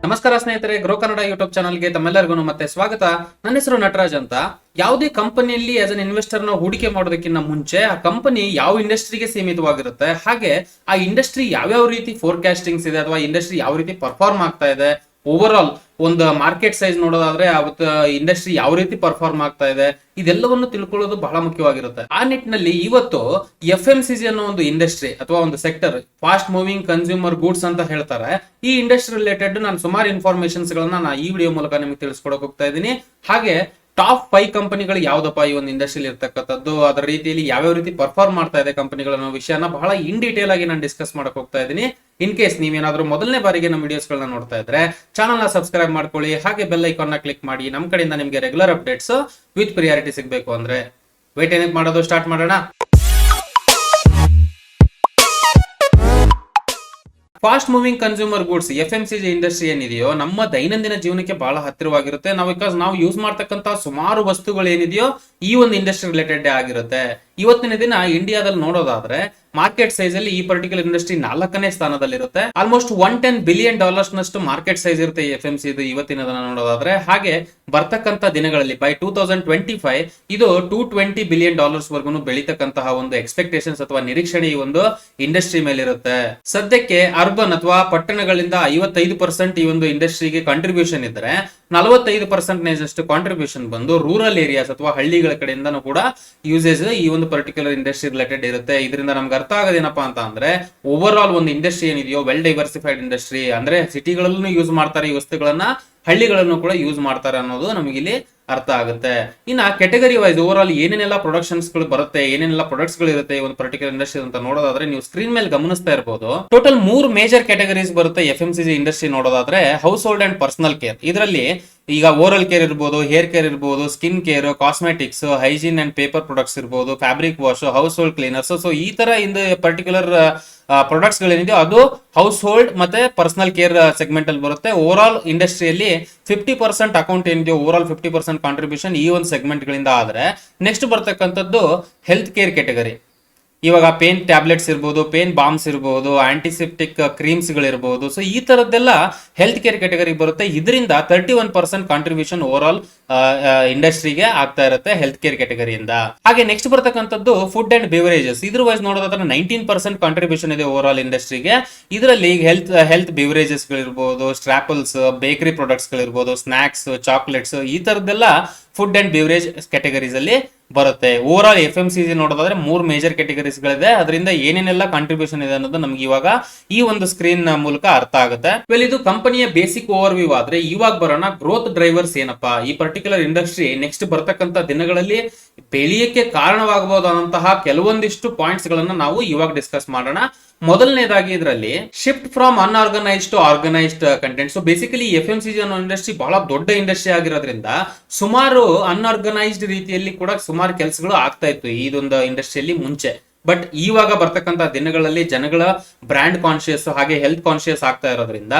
ನಮಸ್ಕಾರ ಸ್ನೇಹಿತರೆ, grow Kannada YouTube ಚಾನಲ್ಗೆ ತಮ್ಮೆಲ್ಲರಿಗೂ ಮತ್ತೆ ಸ್ವಾಗತ. ನನ್ನ ಹೆಸರು ನಟರಾಜ್ ಅಂತ. ಯಾವುದೇ ಕಂಪನಿಯಲ್ಲಿ ಆಸ್ ಅನ್ ಇನ್ವೆಸ್ಟರ್ ನ ಹೂಡಿಕೆ ಮಾಡೋದಕ್ಕಿಂತ ಮುಂಚೆ ಆ ಕಂಪನಿ ಯಾವ ಇಂಡಸ್ಟ್ರಿಗೆ ಸೀಮಿತವಾಗಿರುತ್ತೆ, ಹಾಗೆ ಆ ಇಂಡಸ್ಟ್ರಿ ಯಾವ್ಯಾವ ರೀತಿ ಫೋರ್ಕಾಸ್ಟಿಂಗ್ಸ್ ಇದೆ ಅಥವಾ ಇಂಡಸ್ಟ್ರಿ ಯಾವ ರೀತಿ ಪರ್ಫಾರ್ಮ್ ಆಗ್ತಾ ಇದೆ, ಓವರ್ ಆಲ್ ಒಂದು ಮಾರ್ಕೆಟ್ ಸೈಜ್ ನೋಡೋದಾದ್ರೆ ಅವತ್ತು ಇಂಡಸ್ಟ್ರಿ ಯಾವ ರೀತಿ ಪರ್ಫಾರ್ಮ್ ಆಗ್ತಾ ಇದೆ, ಇದೆಲ್ಲವನ್ನು ತಿಳ್ಕೊಳ್ಳೋದು ಬಹಳ ಮುಖ್ಯವಾಗಿರುತ್ತೆ. ಆ ನಿಟ್ಟಿನಲ್ಲಿ ಇವತ್ತು FMCG ಅನ್ನೋ ಒಂದು ಇಂಡಸ್ಟ್ರಿ ಅಥವಾ ಒಂದು sector, fast moving consumer goods ಅಂತ ಹೇಳ್ತಾರೆ. ಈ ಇಂಡಸ್ಟ್ರಿ ರಿಲೇಟೆಡ್ ನಾನು ಸುಮಾರು ಇನ್ಫಾರ್ಮೇಶನ್ಸ್ ಗಳನ್ನ ಈ ವಿಡಿಯೋ ಮೂಲಕ ನಿಮಗೆ ತಿಳಿಸ್ಕೊಡಕ್ ಹೋಗ್ತಾ ಇದ್ದೀನಿ. ಹಾಗೆ ಟಾಪ್ 5 ಕಂಪನಿಗಳು ಯಾವ್ದಪ್ಪ ಈ ಒಂದು ಇಂಡಸ್ಟ್ರಿಯಲ್ಲಿ ಇರ್ತಕ್ಕಂಥದ್ದು, ಅದರ ರೀತಿಯಲ್ಲಿ ಯಾವ್ಯಾವ ರೀತಿ ಪರ್ಫಾರ್ಮ್ ಮಾಡ್ತಾ ಇದೆ ಕಂಪನಿಗಳ ಅನ್ನೋ ವಿಷಯನ ಬಹಳ ಇನ್ ಡೀಟೇಲ್ ಆಗಿ ನಾನು ಡಿಸ್ಕಸ್ ಮಾಡಕ್ ಹೋಗ್ತಾ ಇದ್ದೀನಿ. ಇನ್ ಕೇಸ್ ನೀವೇನಾದ್ರೂ ಮೊದಲನೇ ಬಾರಿಗೆ ನಮ್ಮ ವಿಡಿಯೋಸ್ ಗಳನ್ನ ನೋಡ್ತಾ ಇದ್ರೆ ಚಾನಲ್ ನ ಸಬ್ಸ್ಕ್ರೈಬ್ ಮಾಡ್ಕೊಳ್ಳಿ, ಹಾಗೆ ಬೆಲ್ ಐಕಾನ್ ನ ಕ್ಲಿಕ್ ಮಾಡಿ. ನಮ್ಮ ಕಡೆಯಿಂದ ನಿಮಗೆ ರೆಗ್ಯುಲರ್ ಅಪ್ಡೇಟ್ಸ್ ವಿತ್ ಪ್ರಿಯಾರಿಟಿ ಸಿಗಬೇಕು ಅಂದ್ರೆ ವೇಟ್ ಏನಕ್ಕೆ ಮಾಡೋದು, ಸ್ಟಾರ್ಟ್ ಮಾಡೋಣ. Fast moving consumer goods FMCG industry ಏನಿದೆಯೋ ನಮ್ಮ ದೈನಂದಿನ ಜೀವನಕ್ಕೆ ಬಹಳ ಹತ್ತಿರವಾಗಿರುತ್ತೆ. ನಾವು ಯೂಸ್ ಮಾಡ್ತಕ್ಕಂತ ಸುಮಾರು ವಸ್ತುಗಳು ಏನಿದೆಯೋ ಈ ಒಂದು ಇಂಡಸ್ಟ್ರಿ ರಿಲೇಟೆಡ್ ಆಗಿರುತ್ತೆ. ಇವತ್ತಿನ ದಿನ ಇಂಡಿಯಾದಲ್ಲಿ ನೋಡೋದಾದ್ರೆ ಮಾರ್ಕೆಟ್ ಸೈಜ್ ಅಲ್ಲಿ ಈ ಪರ್ಟಿಕ್ಯುಲರ್ ಇಂಡಸ್ಟ್ರಿ 4ನೇ ಸ್ಥಾನದಲ್ಲಿರುತ್ತೆ. ಆಲ್ಮೋಸ್ಟ್ $110 ಬಿಲಿಯನ್ ನಷ್ಟು ಮಾರ್ಕೆಟ್ ಸೈಜ್ ಇರುತ್ತೆ FMCG ಇವತ್ತಿನ ದಿನ ನೋಡೋದಾದ್ರೆ. ಹಾಗೆ ಬರ್ತಕ್ಕಂತ ದಿನಗಳಲ್ಲಿ ಬೈ 2025 ಇದು $220 ಬಿಲಿಯನ್ ವರ್ಗು ಬೆಳೀತಕ್ಕಂತಹ ಒಂದು ಎಕ್ಸ್ಪೆಕ್ಟೇಷನ್ಸ್ ಅಥವಾ ನಿರೀಕ್ಷಣೆ ಈ ಒಂದು ಇಂಡಸ್ಟ್ರಿ ಮೇಲಿರುತ್ತೆ. ಸದ್ಯಕ್ಕೆ ಅರ್ಬನ್ ಅಥವಾ ಪಟ್ಟಣಗಳಿಂದ 55% ಈ ಒಂದು ಇಂಡಸ್ಟ್ರಿಗೆ ಕಾಂಟ್ರಿಬ್ಯೂಷನ್ ಇದ್ರೆ 45% ಅಷ್ಟು ಕಾಂಟ್ರಿಬ್ಯೂಷನ್ ಬಂದು ರೂರಲ್ ಏರಿಯಾಸ್ ಅಥವಾ ಹಳ್ಳಿಗಳ ಕಡೆಯಿಂದನೂ ಕೂಡ ಯೂಸೇಜ್ ಈ ಒಂದು ಪರ್ಟಿಕ್ಯುಲರ್ ಇಂಡಸ್ಟ್ರಿ ರಿಲೇಟೆಡ್ ಇರುತ್ತೆ. ಇದರಿಂದ ನಮ್ಗೆ ಅರ್ಥ ಆಗೋದೇನಪ್ಪಾ ಅಂತ ಅಂದ್ರೆ ಓವರ್ ಆಲ್ ಒಂದು ಇಂಡಸ್ಟ್ರಿ ಏನಿದೆಯೋ ವೆಲ್ ಡೈವರ್ಸಿಫೈಡ್ ಇಂಡಸ್ಟ್ರಿ, ಅಂದ್ರೆ ಸಿಟಿಗಳಲ್ಲೂ ಯೂಸ್ ಮಾಡ್ತಾರೆ ಈ ವಸ್ತುಗಳನ್ನ, ಹಳ್ಳಿಗಳನ್ನು ಕೂಡ ಯೂಸ್ ಮಾಡ್ತಾರೆ ಅನ್ನೋದು ನಮಗೆ ಇಲ್ಲಿ ಅರ್ಥ ಆಗುತ್ತೆ. ಇನ್ನ ಕೆಟಗರಿ ವೈಸ್ ಓವರ್ ಆಲ್ ಏನೇನೆಲ್ಲ ಪ್ರೊಡಕ್ಷನ್ಸ್ ಗಳು ಬರುತ್ತೆ, ಏನೇನೆಲ್ಲ ಪ್ರೊಡಕ್ಟ್ಸ್ ಗಳು ಇರುತ್ತೆ ಒಂದು ಪರ್ಟಿಕ್ಯುಲರ್ ಇಂಡಸ್ಟ್ರಿ ಅಂತ ನೋಡೋದಾದ್ರೆ ನೀವು ಸ್ಕ್ರೀನ್ ಮೇಲೆ ಗಮನಿಸ್ತಾ ಇರಬಹುದು. ಟೋಟಲ್ 3 ಮೇಜರ್ ಕ್ಯಾಟಗರೀಸ್ ಬರುತ್ತೆ FMCG ಇಂಡಸ್ಟ್ರಿ ನೋಡೋದಾದ್ರೆ. Household and personal care, ಇದರಲ್ಲಿ ಈಗ ಓರಲ್ ಕೇರ್ ಇರ್ಬೋದು, ಹೇರ್ ಕೇರ್ ಇರ್ಬೋದು, skin care, cosmetics, hygiene and paper products ಇರ್ಬೋದು, fabric wash, household cleaners. So ಈ ತರ ಇಂದ ಪರ್ಟಿಕ್ಯುಲರ್ ಪ್ರಾಡಕ್ಟ್ಸ್ ಗಳೇನಿದೆಯೋ ಅದು ಹೌಸ್ ಹೋಲ್ಡ್ ಮತ್ತೆ ಪರ್ಸನಲ್ ಕೇರ್ ಸೆಗ್ಮೆಂಟ್ ಅಲ್ಲಿ ಬರುತ್ತೆ. ಓವರ್ ಆಲ್ ಇಂಡಸ್ಟ್ರಿಯಲ್ಲಿ 50% ಅಕೌಂಟ್ ಏನಿದೆಯೋ ಓವರ್ ಆಲ್ 50% ಕಾಂಟ್ರಿಬ್ಯೂಷನ್ ಈ ಒಂದು ಸೆಗ್ಮೆಂಟ್ ಗಳಿಂದ ಆದ್ರೆ, ನೆಕ್ಸ್ಟ್ ಬರ್ತಕ್ಕಂಥದ್ದು ಹೆಲ್ತ್ ಕೇರ್ ಕ್ಯಾಟಗರಿ. ಇವಾಗ ಪೇನ್ ಟ್ಯಾಬ್ಲೆಟ್ಸ್ ಇರ್ಬೋದು, ಪೇನ್ ಬಾಂಬ್ಸ್ ಇರ್ಬೋದು, ಆಂಟಿಸೆಪ್ಟಿಕ್ ಕ್ರೀಮ್ಸ್ ಗಳಿರ್ಬೋದು. ಸೊ ಈ ತರದ್ದೆಲ್ಲ ಹೆಲ್ತ್ ಕೇರ್ ಕ್ಯಾಟಗರಿ ಬರುತ್ತೆ. ಇದರಿಂದ 31% ಕಾಂಟ್ರಿಬ್ಯೂಷನ್ ಓವರ್ ಆಲ್ ಇಂಡಸ್ಟ್ರಿಗೆ ಆಗ್ತಾ ಇರುತ್ತೆ ಹೆಲ್ತ್ ಕೇರ್ ಕ್ಯಾಟಗರಿಯಿಂದ. ಹಾಗೆ ನೆಕ್ಸ್ಟ್ ಬರ್ತಕ್ಕಂಥದ್ದು ಫುಡ್ ಅಂಡ್ ಬಿವರೇಜಸ್. ಇದ್ರ ವೈಸ್ ನೋಡೋದಾದ್ರೆ 19% ಕಾಂಟ್ರಿಬ್ಯೂಷನ್ ಇದೆ ಓವರ್ ಆಲ್ ಇಂಡಸ್ಟ್ರಿಗೆ. ಇದರಲ್ಲಿ ಹೆಲ್ತ್ ಬಿವರೇಜಸ್ ಗಳಿರ್ಬೋದು, ಸ್ಟ್ರಾಪಲ್ಸ್, ಬೇಕರಿ ಪ್ರಾಡಕ್ಟ್ಸ್ ಗಳಿರ್ಬೋದು, ಸ್ನಾಕ್ಸ್, ಚಾಕ್ಲೇಟ್ಸ್, ಈ ತರದ್ದೆಲ್ಲ ಫುಡ್ ಅಂಡ್ ಬಿವರೇಜ್ ಕ್ಯಾಟಗರೀಸ್ ಅಲ್ಲಿ ಬರುತ್ತೆ. ಓವರ್ ಆಲ್ FMCG ನೋಡೋದಾದ್ರೆ 3 ಮೇಜರ್ ಕ್ಯಾಟಗರೀಸ್ ಗಳಿದೆ. ಅದರಿಂದ ಏನೇನೆಲ್ಲ ಕಾಂಟ್ರಿಬ್ಯೂಷನ್ ಇದೆ ಅನ್ನೋದು ನಮ್ಗೆ ಇವಾಗ ಈ ಒಂದು ಸ್ಕ್ರೀನ್ ಮೂಲಕ ಅರ್ಥ ಆಗುತ್ತೆ. ಇದು ಕಂಪನಿಯ ಬೇಸಿಕ್ ಓವರ್ ವ್ಯೂ ಆದ್ರೆ ಇವಾಗ ಬರೋಣ ಗ್ರೋತ್ ಡ್ರೈವರ್ಸ್ ಏನಪ್ಪಾ. ಈ ಪರ್ಟಿಕ್ಯುಲರ್ ಇಂಡಸ್ಟ್ರಿ ನೆಕ್ಸ್ಟ್ ಬರ್ತಕ್ಕಂತ ದಿನಗಳಲ್ಲಿ ಬೆಳೆಯಕ್ಕೆ ಕಾರಣವಾಗಬಹುದಾದಂತಹ ಕೆಲವೊಂದಿಷ್ಟು ಪಾಯಿಂಟ್ಸ್ ಗಳನ್ನ ನಾವು ಇವಾಗ ಡಿಸ್ಕಸ್ ಮಾಡೋಣ. ಮೊದಲನೇದಾಗಿ ಇದರಲ್ಲಿ shift from unorganised to organised content. So basically FMCG ಅನ್ನೋ ಇಂಡಸ್ಟ್ರಿ ಬಹಳ ದೊಡ್ಡ ಇಂಡಸ್ಟ್ರಿ ಆಗಿರೋದ್ರಿಂದ ಸುಮಾರು ಅನ್ಆರ್ಗನೈಸ್ಡ್ ರೀತಿಯಲ್ಲಿ ಕೂಡ ಸುಮಾರು ಕೆಲಸಗಳು ಆಗ್ತಾ ಇತ್ತು ಇದೊಂದು ಇಂಡಸ್ಟ್ರಿಯಲ್ಲಿ ಮುಂಚೆ. ಬಟ್ ಇವಾಗ ಬರ್ತಕ್ಕಂತ ದಿನಗಳಲ್ಲಿ ಜನಗಳ ಬ್ರ್ಯಾಂಡ್ ಕಾನ್ಶಿಯಸ್ ಹಾಗೆ ಹೆಲ್ತ್ ಕಾನ್ಶಿಯಸ್ ಆಗ್ತಾ ಇರೋದ್ರಿಂದ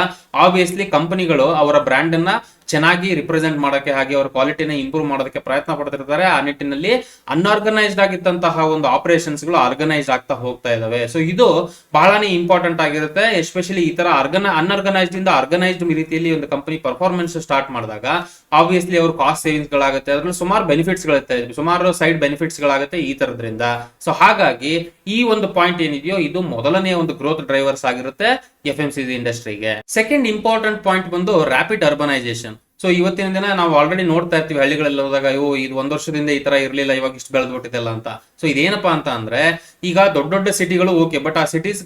ಆಬ್ವಿಯಸ್ಲಿ ಕಂಪನಿಗಳು ಅವರ ಬ್ರ್ಯಾಂಡ್ ಅನ್ನ ಚೆನ್ನಾಗಿ ರಿಪ್ರೆಸೆಂಟ್ ಮಾಡೋಕೆ ಹಾಗೆ ಅವರ ಕ್ವಾಲಿಟಿನ ಇಂಪ್ರೂವ್ ಮಾಡೋದಕ್ಕೆ ಪ್ರಯತ್ನ ಪಡ್ತಿರ್ತಾರೆ. ಆ ನಿಟ್ಟಿನಲ್ಲಿ ಅನ್ಆರ್ಗನೈಸ್ಡ್ ಆಗಿದ್ದಂತಹ ಒಂದು ಆಪರೇಷನ್ಸ್ ಗಳು ಆರ್ಗನೈಸ್ ಆಗ್ತಾ ಹೋಗ್ತಾ ಇದಾವೆ. ಸೊ ಇದು ಬಹಳನೇ ಇಂಪಾರ್ಟೆಂಟ್ ಆಗಿರುತ್ತೆ. ಎಸ್ಪೆಷಲಿ ಈ ತರ ಅನ್ಆರ್ಗನೈಸ್ಡ್ ಇಂದ ಆರ್ಗನೈಸ್ಡ್ ರೀತಿಯಲ್ಲಿ ಒಂದು ಕಂಪನಿ ಪರ್ಫಾರ್ಮೆನ್ಸ್ ಸ್ಟಾರ್ಟ್ ಮಾಡಿದಾಗ ಆಬ್ವಿಯಸ್ಲಿ ಅವ್ರ ಕಾಸ್ಟ್ ಸೇವಿಂಗ್ಸ್ ಗಳಾಗುತ್ತೆ, ಅದ್ರಲ್ಲಿ ಸುಮಾರು ಬೆನಿಫಿಟ್ಸ್ ಗಳಿರುತ್ತೆ, ಸುಮಾರು ಸೈಡ್ ಬೆನಿಫಿಟ್ಸ್ ಗಳಾಗುತ್ತೆ ಈ ತರದ್ರಿಂದ. ಸೊ ಹಾಗಾಗಿ ಈ ಒಂದು ಪಾಯಿಂಟ್ ಏನಿದೆಯೋ ಇದು ಮೊದಲನೇ ಒಂದು ಗ್ರೋತ್ ಡ್ರೈವರ್ಸ್ ಆಗಿರುತ್ತೆ FMCG ಇಂಡಸ್ಟ್ರಿಗೆ. ಸೆಕೆಂಡ್ ಇಂಪಾರ್ಟೆಂಟ್ ಪಾಯಿಂಟ್ ಬಂದು ರ್ಯಾಪಿಡ್ ಅರ್ಬನೈಸೇಷನ್. ಸೊ ಇವತ್ತಿನ ದಿನ ನಾವು ಆಲ್ರೆಡಿ ನೋಡ್ತಾ ಇರ್ತೀವಿ ಹಳ್ಳಿಗಳಲ್ಲಿ ಹೋದಾಗ, ಇದು 1 ವರ್ಷದಿಂದ ಈ ತರ ಇರ್ಲಿಲ್ಲ, ಇವಾಗ ಇಷ್ಟು ಬೆಳೆದ್ಬಿಟ್ಟಿದೆಲ್ಲ ಅಂತ. ಸೊ ಇದೇನಪ್ಪಾ ಅಂತ ಅಂದ್ರೆ ಈಗ ದೊಡ್ಡ ದೊಡ್ಡ ಸಿಟಿಗಳು ಓಕೆ, ಬಟ್ ಆ ಸಿಟೀಸ್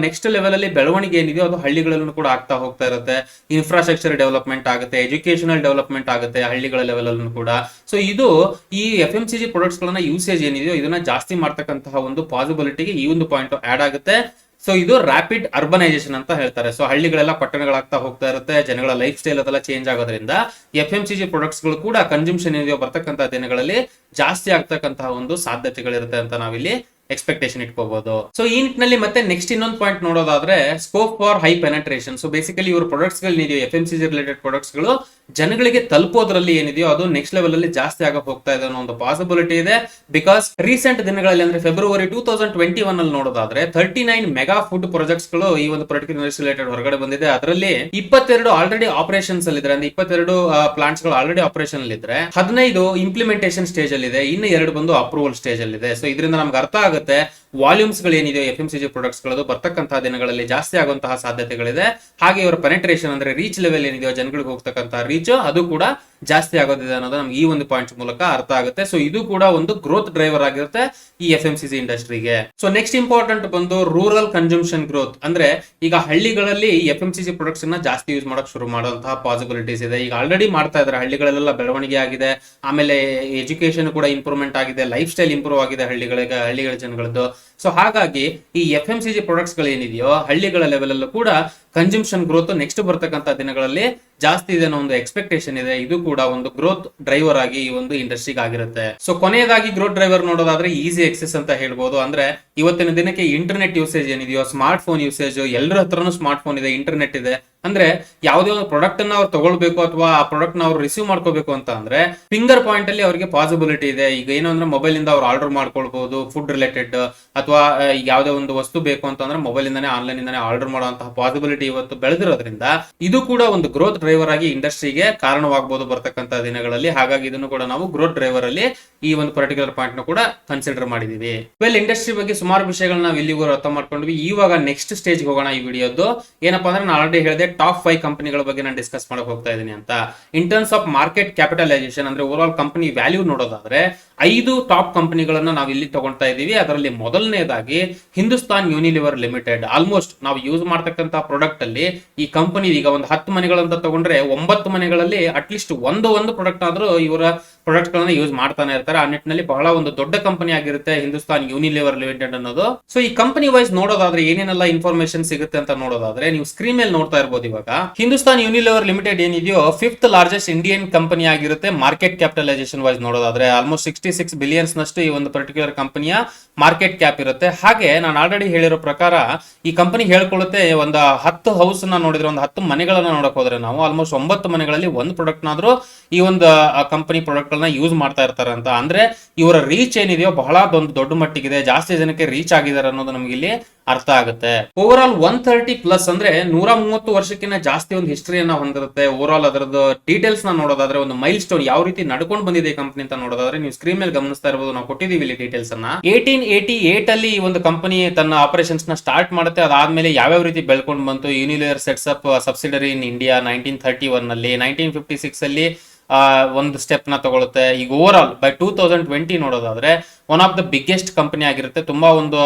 ನೆಕ್ಸ್ಟ್ ಲೆವೆಲ್ ಅಲ್ಲಿ ಬೆಳವಣಿಗೆ ಏನಿದೆಯೋ ಅದು ಹಳ್ಳಿಗಳಲ್ಲೂ ಕೂಡ ಆಗ್ತಾ ಹೋಗ್ತಾ ಇರುತ್ತೆ. ಇನ್ಫ್ರಾಸ್ಟ್ರಕ್ಚರ್ ಡೆವಲಪ್ಮೆಂಟ್ ಆಗುತ್ತೆ, ಎಜುಕೇಶನಲ್ ಡೆವಲಪ್ಮೆಂಟ್ ಆಗುತ್ತೆ ಹಳ್ಳಿಗಳ ಲೆವೆಲ್ ಅಲ್ಲೂ ಕೂಡ. ಸೊ ಇದು ಈ FMCG ಪ್ರಾಡಕ್ಟ್ಸ್ ಗಳನ್ನ ಯೂಸೇಜ್ ಏನಿದೆಯೋ ಇದನ್ನ ಜಾಸ್ತಿ ಮಾಡ್ತಕ್ಕಂತಹ ಒಂದು ಪಾಸಿಬಿಲಿಟಿಗೆ ಈ ಒಂದು ಪಾಯಿಂಟ್ ಆಡ್ ಆಗುತ್ತೆ. ಸೊ ಇದು ರ್ಯಾಪಿಡ್ ಅರ್ಬನೈಸೇಷನ್ ಅಂತ ಹೇಳ್ತಾರೆ. ಸೊ ಹಳ್ಳಿಗಳೆಲ್ಲ ಪಟ್ಟಣಗಳಾಗ್ತಾ ಹೋಗ್ತಾ ಇರುತ್ತೆ, ಜನಗಳ ಲೈಫ್ ಸ್ಟೈಲ್ ಅದೆಲ್ಲ ಚೇಂಜ್ ಆಗೋದ್ರಿಂದ FMCG ಪ್ರಾಡಕ್ಟ್ಸ್ ಗಳು ಕೂಡ ಕನ್ಸ್ಯೂಮ್ಷನ್ ಇದೆಯೋ ಬರ್ತಕ್ಕಂತಹ ದಿನಗಳಲ್ಲಿ ಜಾಸ್ತಿ ಆಗ್ತಕ್ಕಂತಹ ಒಂದು ಸಾಧ್ಯತೆಗಳಿರುತ್ತೆ ಅಂತ ನಾವಿಲ್ಲಿ ಎಕ್ಸ್ಪೆಕ್ಟೇಷನ್ ಇಟ್ಕೋಬಹುದು. ಸೊ ಈ ನಿಟ್ಟಿನಲ್ಲಿ ಮತ್ತೆ ನೆಕ್ಸ್ಟ್ ಇನ್ನೊಂದು ಪಾಯಿಂಟ್ ನೋಡೋದಾದ್ರೆ scope for high penetration. So basically ಇವರು ಪ್ರಾಡಕ್ಟ್ಸ್ ಗಳು FMCG ರಿಲೇಟೆಡ್ ಪ್ರಾಡಕ್ಟ್ಸ್ ಗಳು ಜನಗಳಿಗೆ ತಲುಪೋದ್ರಲ್ಲಿ ಏನಿದೆಯೋ ಅದು ನೆಕ್ಸ್ಟ್ ಲೆವೆಲ್ ಅಲ್ಲಿ ಜಾಸ್ತಿ ಆಗಕ್ಕೆ ಹೋಗ್ತಾ ಇದೆ ಅನ್ನೋ ಒಂದು ಪಾಸಿಬಿಲಿಟಿ ಇದೆ. ಬಿಕಾಸ್ ರೀಸೆಂಟ್ ದಿನಗಳಲ್ಲಿ ಅಂದ್ರೆ ಫೆಬ್ರವರಿ 2021 ಅಲ್ಲಿ ನೋಡೋದಾದ್ರೆ 39 ಮೆಗಾ ಫುಡ್ ಪ್ರಾಜೆಕ್ಟ್ಸ್ ಗಳು ಈ ಒಂದು ಪರ್ಟಿಕ್ಯುಲರ್ ಇಂಡಸ್ಟ್ರಿ ರಿಲೇಟೆಡ್ ಹೊರಗಡೆ ಬಂದಿದೆ. ಅದರಲ್ಲಿ 22 ಆಲ್ರೆಡಿ ಆಪರೇಷನ್ಸ್ ಅಲ್ಲಿ ಇದ್ರೆ, ಅಂದ್ರೆ 22 ಪ್ಲಾಂಟ್ಸ್ ಗಳು ಆಲ್ರೆಡಿ ಆಪರೇಷನ್ ಅಲ್ಲಿ ಇದ್ರೆ 15 ಇಂಪ್ಲಿಮೆಂಟೇಷನ್ ಸ್ಟೇಜ್ ಅಲ್ಲಿ ಇದೆ, ಇನ್ನು 2 ಬಂದು ಅಪ್ರೂವಲ್ ಸ್ಟೇಜ್ ಅಲ್ಲಿ ಇದೆ. ಸೊ ಇದರಿಂದ ನಮ್ಗೆ ಅರ್ಥ ಆಗುತ್ತೆ ವಾಲ್ಯೂಮ್ಸ್ ಗಳು ಏನಿದೆ FMCG ಪ್ರಾಡಕ್ಟ್ಸ್ ಗಳದು ಬರ್ತಕ್ಕಂತಹ ದಿನಗಳಲ್ಲಿ ಜಾಸ್ತಿ ಆಗುವಂತಹ ಸಾಧ್ಯತೆಗಳಿದೆ. ಹಾಗೆ ಇವರ ಪೆನೆಟ್ರೇಷನ್ ಅಂದ್ರೆ ರೀಚ್ ಲೆವೆಲ್ ಏನಿದೆಯೋ ಜನಗಳಿಗೆ ಹೋಗ್ತಕ್ಕಂತಹ ರೀಚ್ ಅದು ಕೂಡ ಜಾಸ್ತಿ ಆಗೋದಿದೆ ಅನ್ನೋದು ನಮ್ಗೆ ಈ ಒಂದು ಪಾಯಿಂಟ್ ಮೂಲಕ ಅರ್ಥ ಆಗುತ್ತೆ. ಸೊ ಇದು ಕೂಡ ಒಂದು ಗ್ರೋತ್ ಡ್ರೈವರ್ ಆಗಿರುತ್ತೆ ಈ FMCG ಇಂಡಸ್ಟ್ರಿಗೆ. ಸೊ ನೆಕ್ಸ್ಟ್ ಇಂಪಾರ್ಟೆಂಟ್ ಬಂದು ರೂರಲ್ ಕನ್ಸಂಪ್ಷನ್ ಗ್ರೋತ್. ಅಂದ್ರೆ ಈಗ ಹಳ್ಳಿಗಳಲ್ಲಿ FMCG ಪ್ರಾಡಕ್ಟ್ಸ್ ನ ಜಾಸ್ತಿ ಯೂಸ್ ಮಾಡಕ್ ಶುರು ಮಾಡುವಂತಹ ಪಾಸಿಬಿಲಿಟೀಸ್ ಇದೆ. ಈಗ ಆಲ್ರೆಡಿ ಮಾಡ್ತಾ ಇದ್ದಾರೆ, ಹಳ್ಳಿಗಳಲ್ಲೆಲ್ಲ ಬೆಳವಣಿಗೆ ಆಗಿದೆ, ಆಮೇಲೆ ಎಜುಕೇಶನ್ ಕೂಡ ಇಂಪ್ರೂವ್ಮೆಂಟ್ ಆಗಿದೆ, ಲೈಫ್ ಸ್ಟೈಲ್ ಇಂಪ್ರೂವ್ ಆಗಿದೆ ಹಳ್ಳಿಗಳ ಜನಗಳದ್ದು. ಸೊ ಹಾಗಾಗಿ ಈ FMCG ಪ್ರಾಡಕ್ಟ್ಸ್ ಗಳು ಏನಿದೆಯೋ ಹಳ್ಳಿಗಳ ಲೆವೆಲ್ ಅಲ್ಲೂ ಕೂಡ ಕನ್ಸಂಪ್ಷನ್ ಗ್ರೋತ್ ನೆಕ್ಸ್ಟ್ ಬರ್ತಕ್ಕಂಥ ದಿನಗಳಲ್ಲಿ ಜಾಸ್ತಿ ಇದೆ ಅನ್ನೋ ಒಂದು ಎಕ್ಸ್ಪೆಕ್ಟೇಷನ್ ಇದೆ. ಇದು ಕೂಡ ಒಂದು ಗ್ರೋತ್ ಡ್ರೈವರ್ ಆಗಿ ಈ ಒಂದು ಇಂಡಸ್ಟ್ರಿಗೆ ಆಗಿರುತ್ತೆ. ಸೊ ಕೊನೆಯದಾಗಿ ಗ್ರೋತ್ ಡ್ರೈವರ್ ನೋಡೋದಾದ್ರೆ ಈಸಿ ಎಕ್ಸೆಸ್ ಅಂತ ಹೇಳ್ಬೋದು. ಅಂದ್ರೆ ಇವತ್ತಿನ ದಿನಕ್ಕೆ ಇಂಟರ್ನೆಟ್ ಯೂಸೇಜ್ ಏನಿದೆಯೋ, ಸ್ಮಾರ್ಟ್ ಫೋನ್ ಯೂಸೇಜ್, ಎಲ್ಲರ ಹತ್ರನೂ ಸ್ಮಾರ್ಟ್ ಫೋನ್ ಇದೆ, ಇಂಟರ್ನೆಟ್ ಇದೆ. ಅಂದ್ರೆ ಯಾವುದೇ ಒಂದು ಪ್ರಾಡಕ್ಟ್ ಅನ್ನ ಅವ್ರು ತಗೊಳ್ಬೇಕು ಅಥವಾ ಆ ಪ್ರಾಡಕ್ಟ್ ನ ಅವ್ರು ರಿಸೀವ್ ಮಾಡ್ಕೋಬೇಕು ಅಂತ ಅಂದ್ರೆ ಫಿಂಗರ್ ಪಾಯಿಂಟ್ ಅಲ್ಲಿ ಅವರಿಗೆ ಪಾಸಿಬಿಲಿಟಿ ಇದೆ. ಈಗ ಏನು ಅಂದ್ರೆ ಮೊಬೈಲ್ ಇಂದ ಅವ್ರು ಆರ್ಡರ್ ಮಾಡ್ಕೊಳ್ಬಹುದು ಫುಡ್ ರಿಲೇಟೆಡ್, ಅಥವಾ ಯಾವುದೇ ಒಂದು ವಸ್ತು ಬೇಕು ಅಂತಂದ್ರೆ ಮೊಬೈಲ್ ಇಂದಾನೆ ಆನ್ಲೈನ್ ಇಂದಾನೆ ಆರ್ಡರ್ ಮಾಡುವಂತಹ ಪಾಸಿಬಿಲಿಟಿ ಇವತ್ತು ಬೆಳೆದಿರೋದ್ರಿಂದ ಇದು ಕೂಡ ಒಂದು ಗ್ರೋತ್ ಡ್ರೈವರ್ ಆಗಿ ಇಂಡಸ್ಟ್ರಿಗೆ ಕಾರಣವಾಗಬಹುದು ಬರ್ತಕ್ಕಂಥ ದಿನಗಳಲ್ಲಿ. ಹಾಗಾಗಿ ಇದನ್ನು ಕೂಡ ನಾವು ಗ್ರೋತ್ ಡ್ರೈವರ್ ಅಲ್ಲಿ ಈ ಒಂದು ಪರ್ಟಿಕ್ಯುಲರ್ ಪಾಯಿಂಟ್ ನ ಕೂಡ ಕನ್ಸಿಡರ್ ಮಾಡಿದೀವಿ. ವೆಲ್, ಇಂಡಸ್ಟ್ರಿ ಬಗ್ಗೆ ಸುಮಾರು ವಿಷಯಗಳನ್ನ ನಾವು ಇಲ್ಲಿಗೂ ಅರ್ಥ ಮಾಡ್ಕೊಂಡ್ವಿ. ಇವಾಗ ನೆಕ್ಸ್ಟ್ ಸ್ಟೇಜ್ ಹೋಗೋಣ. ಈ ವಿಡಿಯೋದು ಏನಪ್ಪಾ ಅಂದ್ರೆ ನಾನು ಆಲ್ರೆಡಿ ಹೇಳಿದೆ ಟಾಪ್ 5 ಕಂಪನಿಗಳ ಬಗ್ಗೆ ನಾನು ಡಿಸ್ಕಸ್ ಮಾಡಕ್ ಹೋಗ್ತಾ ಇದ್ದೀನಿ ಅಂತ. ಇನ್ ಟರ್ಮ್ಸ್ ಆಫ್ ಮಾರ್ಕೆಟ್ ಕ್ಯಾಪಿಟಲೈಸೇಷನ್ ಅಂದ್ರೆ ಓವರ್ ಆಲ್ ಕಂಪನಿ ವ್ಯಾಲ್ಯೂ ನೋಡೋದಾದ್ರೆ 5 ಟಾಪ್ ಕಂಪನಿಗಳನ್ನ ನಾವು ಇಲ್ಲಿ ತಗೊಳ್ತಾ ಇದೀವಿ. ಅದರಲ್ಲಿ ಮೊದಲನೇದಾಗಿ ಹಿಂದೂಸ್ತಾನ್ ಯೂನಿಲಿವರ್ ಲಿಮಿಟೆಡ್. ಆಲ್ಮೋಸ್ಟ್ ನಾವು ಯೂಸ್ ಮಾಡ್ತಕ್ಕಂತ ಪ್ರಾಡಕ್ಟ್ ಅಲ್ಲಿ ಈ ಕಂಪನಿ ಈಗ ಒಂದು 10 ಮನೆಗಳಂತ ತಗೊಂಡ್ರೆ 9 ಮನೆಗಳಲ್ಲಿ ಅಟ್ಲೀಸ್ಟ್ ಒಂದು ಪ್ರಾಡಕ್ಟ್ ಆದ್ರೂ ಇವರ ಪ್ರಾಡಕ್ಟ್ ಗಳನ್ನ ಯೂಸ್ ಮಾಡ್ತಾನೆ ಇರ್ತಾರೆ. ಆ ನಿಟ್ಟಿನಲ್ಲಿ ಬಹಳ ಒಂದು ದೊಡ್ಡ ಕಂಪನಿ ಆಗಿರುತ್ತೆ ಹಿಂದೂಸ್ತಾನ್ ಯೂನಿಲಿವರ್ ಲಿಮಿಟೆಡ್ ಅನ್ನೋದು. ಸೊ ಈ ಕಂಪನಿ ವೈಸ್ ನೋಡೋದಾದ್ರೆ ಏನೇನೆಲ್ಲ ಇನ್ಫಾರ್ಮೇಶನ್ ಸಿಗುತ್ತೆ ಅಂತ ನೋಡೋದಾದ್ರೆ ನೀವು ಸ್ಕ್ರೀನ್ ಮೇಲೆ ನೋಡ್ತಾ ಇರ್ಬೋದು. ಇವಾಗ ಹಿಂದೂಸ್ತಾನ್ ಯೂನಿಲಿವರ್ ಲಿಮಿಟೆಡ್ ಏನಿದೆಯೋ 5th ಲಾರ್ಜೆಸ್ಟ್ ಇಂಡಿಯನ್ ಕಂಪನಿ ಆಗಿರುತ್ತೆ. ಮಾರ್ಕೆಟ್ ಕ್ಯಾಪಿಟಲೈಸೇಷನ್ ವೈಸ್ ನೋಡೋದಾದ್ರೆ ಆಲ್ಮೋಸ್ಟ್ 66 ಬಿಲಿಯನ್ಸ್ ನಷ್ಟು ಈ ಒಂದು ಪರ್ಟಿಕ್ಯುಲರ್ ಕಂಪನಿಯ ಮಾರ್ಕೆಟ್ ಕ್ಯಾಪ್ ಇರುತ್ತೆ. ಹಾಗೆ ನಾನು ಆಲ್ರೆಡಿ ಹೇಳಿರೋ ಪ್ರಕಾರ ಈ ಕಂಪನಿ ಹೇಳ್ಕೊಳ್ಳುತ್ತೆ ಒಂದು 10 ಹೌಸ್ ನ ನೋಡಿದ್ರೆ, ಒಂದು 10 ಮನೆಗಳನ್ನ ನೋಡಕ್ ಹೋದ್ರೆ ನಾವು ಆಲ್ಮೋಸ್ಟ್ 9 ಮನೆಗಳಲ್ಲಿ ಒಂದು ಪ್ರಾಡಕ್ಟ್ ನಾದ್ರೂ ಈ ಒಂದು ಕಂಪನಿ ಪ್ರಾಡಕ್ಟ್ ಗಳನ್ನ ಯೂಸ್ ಮಾಡ್ತಾ ಇರ್ತಾರೆ ಅಂತ. ಅಂದ್ರೆ ಇವರ ರೀಚ್ ಏನಿದೆಯೋ ಬಹಳ ಒಂದು ದೊಡ್ಡ ಮಟ್ಟಿಗಿದೆ, ಜಾಸ್ತಿ ಜನಕ್ಕೆ ರೀಚ್ ಆಗಿದ್ದಾರೆ ಅನ್ನೋದು ನಮ್ಗೆ ಇಲ್ಲಿ ಅರ್ಥ ಆಗುತ್ತೆ. ಓವರ್ ಆಲ್ 130+ ಅಂದ್ರೆ 130 ವರ್ಷಕ್ಕಿಂತ ಜಾಸ್ತಿ ಒಂದು ಹಿಸ್ಟ್ರಿಯನ್ನ ಹೊಂದಿರುತ್ತೆ. ಓವರ್ ಆಲ್ ಅದರದ್ದು ಡೀಟೇಲ್ಸ್ ನ ನೋಡೋದಾದ್ರೆ ಒಂದು ಮೈಲ್ ಸ್ಟೋನ್ ಯಾವ ರೀತಿ ನಡ್ಕೊಂಡು ಬಂದಿದೆ ಕಂಪನಿ ಅಂತ ನೋಡೋದಾದ್ರೆ ನೀವು ಸ್ಕ್ರೀನ್ ಮೇಲೆ ಗಮನಿಸ್ತಾ ಇರಬಹುದು. ನಾವು ಕೊಟ್ಟಿದ್ದೀವಿ ಇಲ್ಲಿ ಡೀಟೇಲ್ಸ್ ಅನ್ನ. 1888 ಅಲ್ಲಿ ಈ ಒಂದು ಕಂಪನಿ ತನ್ನ ಆಪರೇಷನ್ಸ್ ನ ಸ್ಟಾರ್ಟ್ ಮಾಡುತ್ತೆ. ಅದಾದ್ಮೇಲೆ ಯಾವ್ಯಾವ ರೀತಿ ಬೆಳ್ಕೊಂಡು ಬಂತು. Unilever sets up subsidiary in India 1931 ನಲ್ಲಿ, 1956 ಅಲ್ಲಿ ಒಂದು ಸ್ಟೆಪ್ ನ ತಗೊಳುತ್ತೆ. ಈಗ ಓವರ್ ಆಲ್ ಬೈ 2020 ನೋಡೋದಾದ್ರೆ one of the biggest company ಆಗಿರುತ್ತೆ. ತುಂಬಾ ಒಂದು